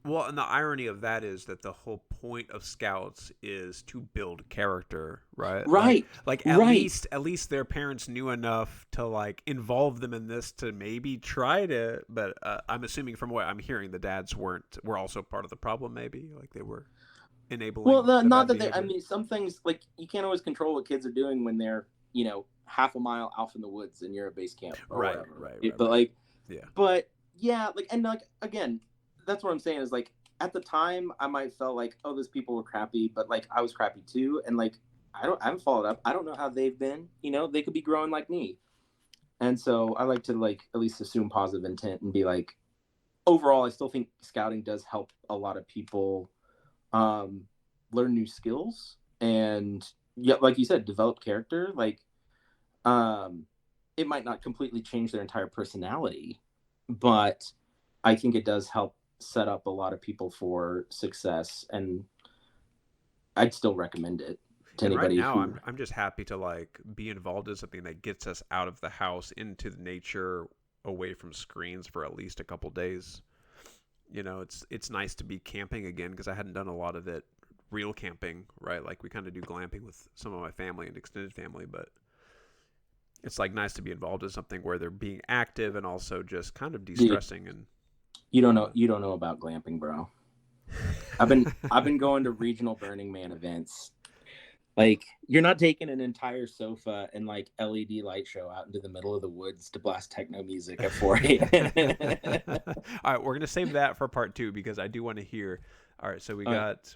Well, and the irony of that is that the whole point of scouts is to build character, right? Right, Like right. at least their parents knew enough to like involve them in this to maybe try to. But I'm assuming from what I'm hearing, the dads were also part of the problem. Maybe like they were Well, enabling the not bad that they. I behavior. mean, some things like you can't always control what kids are doing when they're half a mile off in the woods and you're at base camp or Right, whatever. right, right, But right. like, Yeah. but yeah, like and like again, that's what I'm saying is like at the time I might felt like oh those people were crappy, but like I was crappy too, and like I haven't followed up. I don't know how they've been. They could be growing like me, and so I like to like at least assume positive intent and be like overall I still think scouting does help a lot of people um, learn new skills and yeah, like you said, develop character. Like um, it might not completely change their entire personality, but I think it does help set up a lot of people for success, and I'd still recommend it to And right anybody now, who. I'm just happy to like be involved in something that gets us out of the house into the nature, away from screens for at least a couple days. It's nice to be camping again because I hadn't done a lot of it, real camping, right? Like we kind of do glamping with some of my family and extended family, but it's like nice to be involved in something where they're being active and also just kind of Dude, de-stressing and you don't know about glamping, bro. I've been going to regional Burning Man events. Like you're not taking an entire sofa and like LED light show out into the middle of the woods to blast techno music at 4 a.m. All right, we're gonna save that for part two because I do want to hear. All right, so we All right, got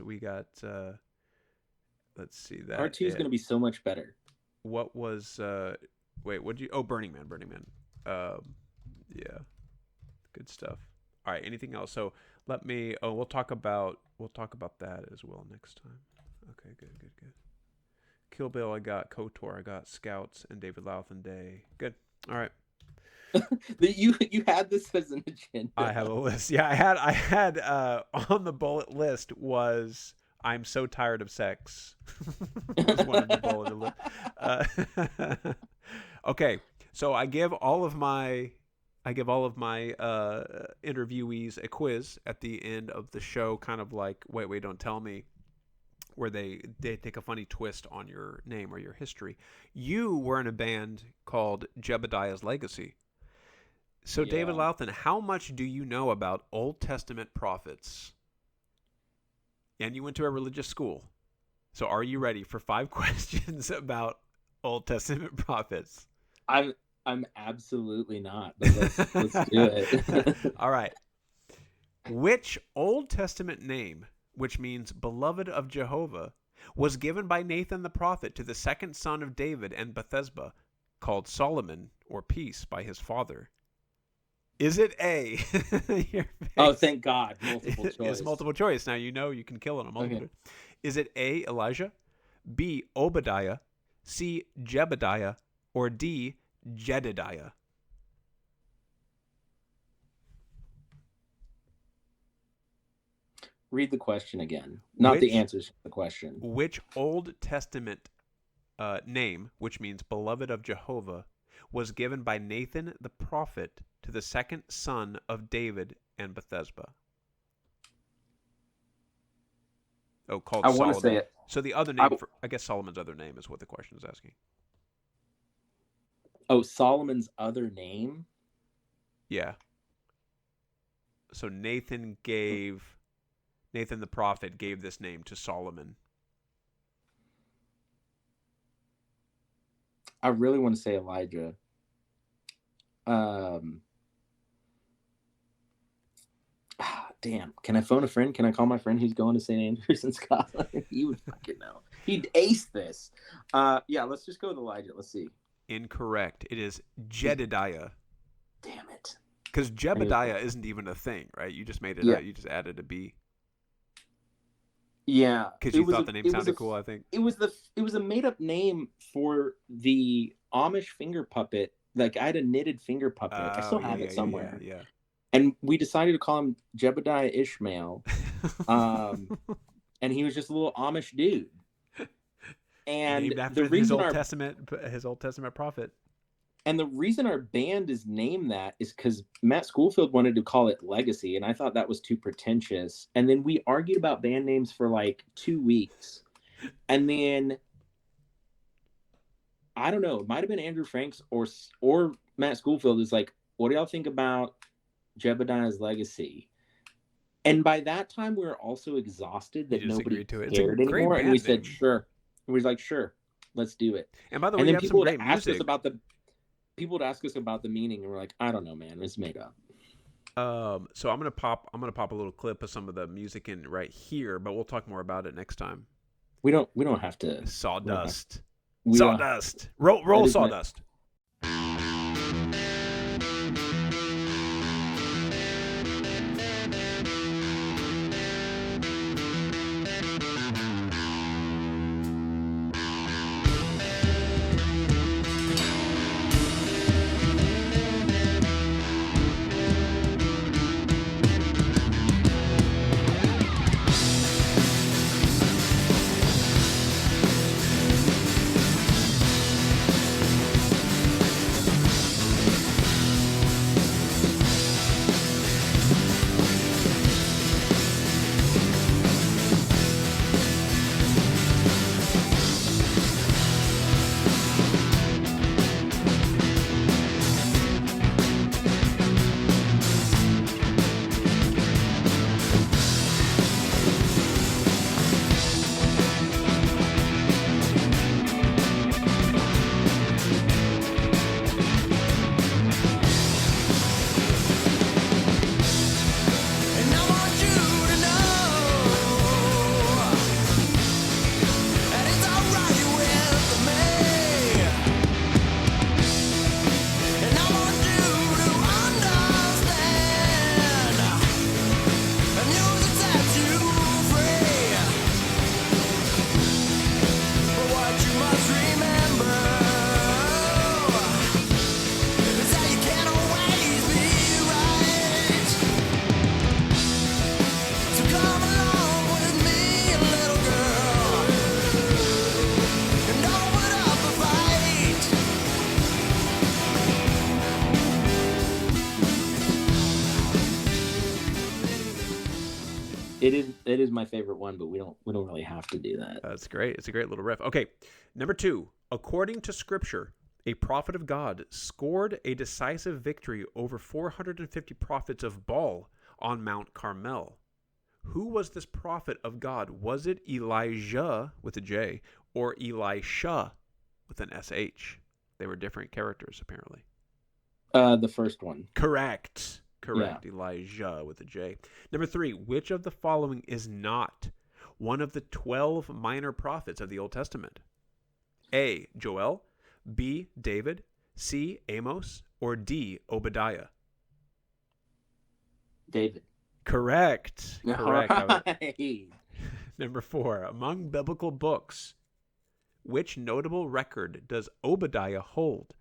let's see part that two is going to be so much better. what was wait, what did you? Oh, Burning Man. Yeah, good stuff. All right, anything else? So let me. Oh, we'll talk about that as well next time. Okay, good. Kill Bill, I got KOTOR, I got Scouts, and David Louthen Day. Good. All right. You had this as an I have agenda. a list. Yeah, I had on the bullet list was I'm so tired of sex. Was one of the bulleted list. Okay, so I give all of my interviewees a quiz at the end of the show, kind of like wait, don't tell me, where they take a funny twist on your name or your history. You were in a band called Jebediah's Legacy. So, David Yeah. Louthen, how much do you know about Old Testament prophets? And you went to a religious school. So, are you ready for 5 questions about Old Testament prophets? I'm absolutely not, but let's do it. All right. Which Old Testament name, which means beloved of Jehovah, was given by Nathan the prophet to the second son of David and Bethesda, called Solomon or peace by his father? Is it A? Your Oh, face thank God, multiple is choice. multiple choice. Now you know you can kill on a multiple Okay. choice. Is it A, Elijah, B, Obadiah, C, Jebediah, or D, Jedediah? Read the question again. Not the Which answers to the question. which Old Testament name, which means beloved of Jehovah, was given by Nathan the prophet to the second son of David and Bethesda? Oh, called I want to say Solomon. it. So the other I, name for, I guess Solomon's other name is what the question is asking. oh, Solomon's other name. Yeah. So Nathan the prophet gave this name to Solomon. I really want to say Elijah. Um, damn. Can I phone a friend? Can I call my friend who's going to St. Andrews in Scotland? He would fucking know. He'd ace this. Yeah. Let's just go with Elijah. Let's see. Incorrect. It is Jedediah. Damn it. Because I knew Jebediah isn't even a thing, right? You just made it Yeah. up. You just added a B. Yeah. Because you thought the name sounded cool, I think. It was a made up name for the Amish finger puppet. Like I had a knitted finger puppet. I Oh, still have it somewhere. yeah. And we decided to call him Jebediah Ishmael. And he was just a little Amish dude. And Named the after reason his Old Testament prophet. And the reason our band is named that is because Matt Schoolfield wanted to call it Legacy, and I thought that was too pretentious. And then we argued about band names for like 2 weeks. And then I don't know, it might have been Andrew Franks or Matt Schoolfield is like, what do y'all think about Jebediah's Legacy? And by that time, we were also exhausted that nobody to it. It's a cared great anymore. And we band said, name. sure. And we was like, sure, let's do it. And by the way, And you then have some great ask us music. about the meaning, and we're like, I don't know, man, it's made up. So I'm gonna pop a little clip of some of the music in right here, but we'll talk more about it next time. We don't have to. Sawdust. Roll Sawdust. It is my favorite one, but we don't really have to do that. That's great. It's a great little riff. Okay, number 2. According to Scripture, a prophet of God scored a decisive victory over 450 prophets of Baal on Mount Carmel. Who was this prophet of God? Was it Elijah with a J or Elisha with an SH? They were different characters, apparently. The first one. Correct. Yeah. Elijah with a J. Number 3. Which of the following is not one of the 12 minor prophets of the Old Testament? A. Joel, B. David, C. Amos, or D. Obadiah? David. Correct. Right. Number 4. Among biblical books, which notable record does Obadiah hold?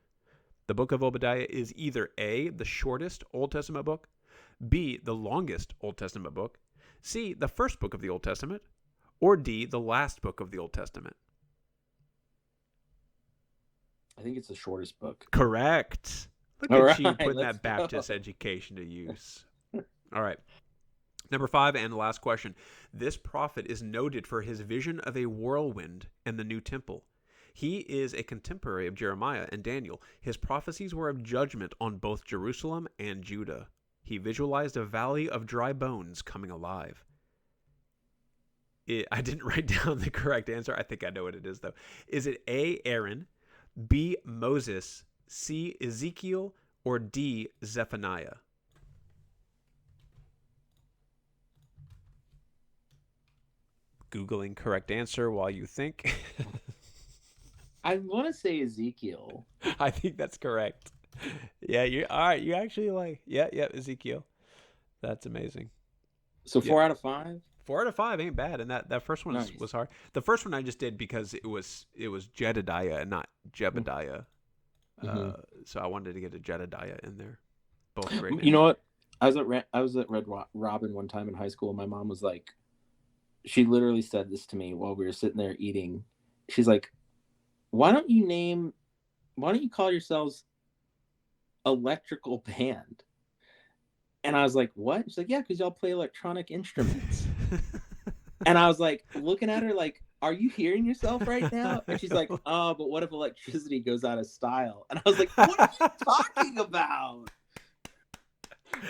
The book of Obadiah is either A, the shortest Old Testament book, B, the longest Old Testament book, C, the first book of the Old Testament, or D, the last book of the Old Testament. I think it's the shortest book. Correct. Look at you putting that Baptist education to use. All right. Number 5 and the last question. This prophet is noted for his vision of a whirlwind and the new temple. He is a contemporary of Jeremiah and Daniel. His prophecies were of judgment on both Jerusalem and Judah. He visualized a valley of dry bones coming alive. I didn't write down the correct answer. I think I know what it is, though. Is it A, Aaron, B, Moses, C, Ezekiel, or D, Zephaniah? Googling correct answer while you think. I want to say Ezekiel. I think that's correct. Yeah, you all right. You actually Ezekiel. That's amazing. So 4 out of 5? 4 out of 5 ain't bad, and that first one was hard. The first one I just did because it was Jedediah and not Jebediah. So I wanted to get a Jedediah in there. Both great names. You know what? I was at Red Robin one time in high school, and my mom was like, she literally said this to me while we were sitting there eating. She's like, why don't you call yourselves electrical band. And I was like, what? She's like, yeah, because y'all play electronic instruments. And I was like, looking at her like, are you hearing yourself right now? And she's like, oh, but what if electricity goes out of style? And I was like, what are you talking about?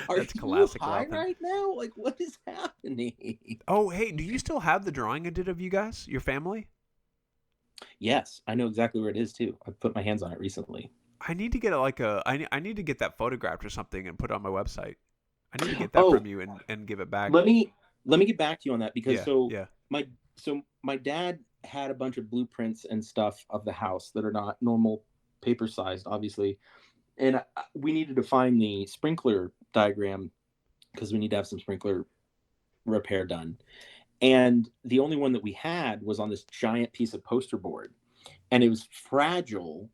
Are That's you classic high Louthen. right now? Like, what is happening? Oh, hey, do you still have the drawing I did of you guys, your family? Yes, I know exactly where it is too. I put my hands on it recently. I need to get I need to get that photographed or something and put it on my website. I need to get that Oh, from you and give it back. let me get back to you on that because Yeah, yeah. my dad had a bunch of blueprints and stuff of the house that are not normal paper sized, obviously, and we needed to find the sprinkler diagram because we need to have some sprinkler repair done. And the only one that we had was on this giant piece of poster board, and it was fragile.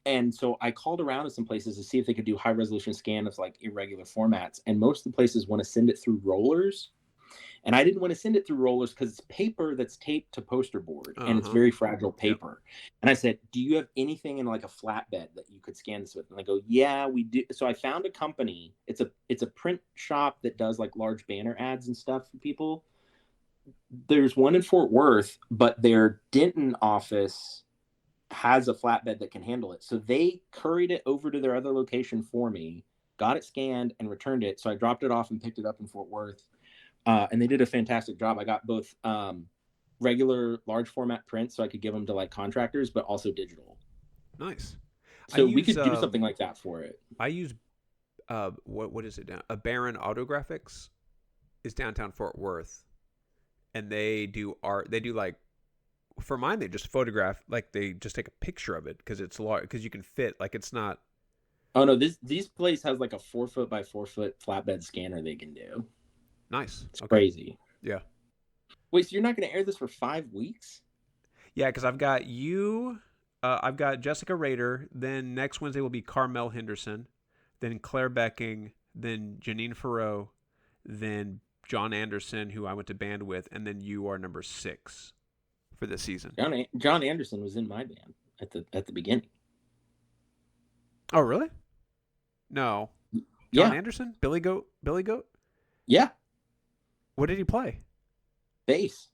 And so I called around to some places to see if they could do high resolution scan of like irregular formats. And most of the places want to send it through rollers. And I didn't want to send it through rollers because it's paper that's taped to poster board and it's very fragile paper. Yep. And I said, do you have anything in like a flatbed that you could scan this with? And they go, yeah, we do. So I found a company. It's a print shop that does like large banner ads and stuff for people. There's one in Fort Worth, but their Denton office has a flatbed that can handle it. So they curried it over to their other location for me, got it scanned and returned it. So I dropped it off and picked it up in Fort Worth. And they did a fantastic job. I got both regular large format prints so I could give them to like contractors, but also digital. Nice. So we could do something like that for it. I use what is it now? A Baron Autographics is downtown Fort Worth. And they do art. They do like, for mine, they just photograph, like they just take a picture of it because it's large, because you can fit, like it's not. Oh no, these place has like a 4 foot by 4 foot flatbed scanner they can do. Nice. It's crazy. Yeah. Wait, so you're not going to air this for 5 weeks? Yeah, because I've got you, I've got Jessica Rader, then next Wednesday will be Carmel Henderson, then Claire Becking, then Janine Farreau, then John Anderson, who I went to band with, and then you are number 6 for this season. John Anderson was in my band at the beginning. Oh, really? No. John Anderson? Billy Goat? Yeah. What did he play? Bass.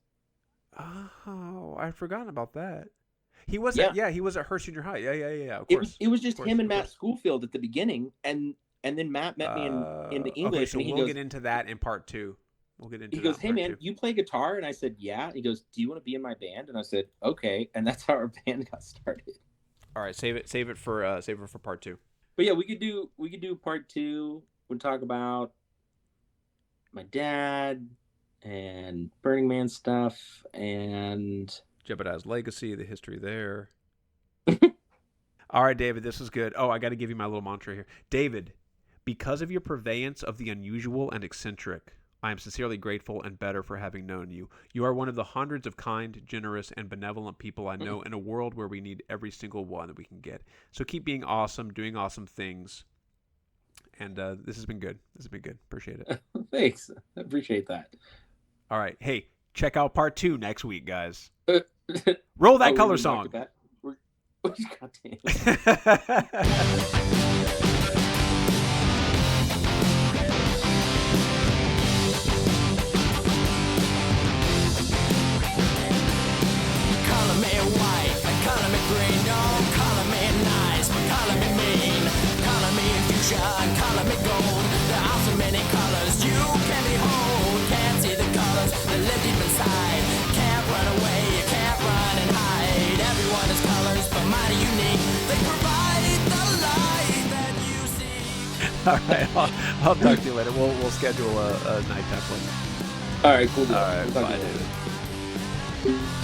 Oh, I'd forgotten about that. He was he was at Hearst Junior High. Yeah. Of course. It was just him and Matt Schoolfield at the beginning, and then Matt met me in the English. Okay, so we'll get into that in part 2. We'll get into. He goes, "Hey man, you play guitar?" And I said, "Yeah." He goes, "Do you want to be in my band?" And I said, "Okay." And that's how our band got started. All right, save it for part 2. But yeah, we could do part 2. We'll talk about my dad and Burning Man stuff and Jebediah's legacy, the history there. All right, David, this is good. Oh, I got to give you my little mantra here. David, because of your purveyance of the unusual and eccentric, I am sincerely grateful and better for having known you. You are one of the hundreds of kind, generous, and benevolent people I know in a world where we need every single one that we can get. So keep being awesome, doing awesome things. And this has been good. Appreciate it. Thanks. I appreciate that. All right. Hey, check out part 2 next week, guys. Roll that color song. God damn. Color me white, color me green, don't color me nice, but color me mean. Color me fuchsia, color me gold. There are so many colors you can behold. Can't see the colors that live deep inside. Can't run away, you can't run and hide. Everyone has colors, but mine are unique. They provide the light that you see. All right, I'll talk to you later. We'll schedule a nighttime play. All right, cool. All right, bye, David.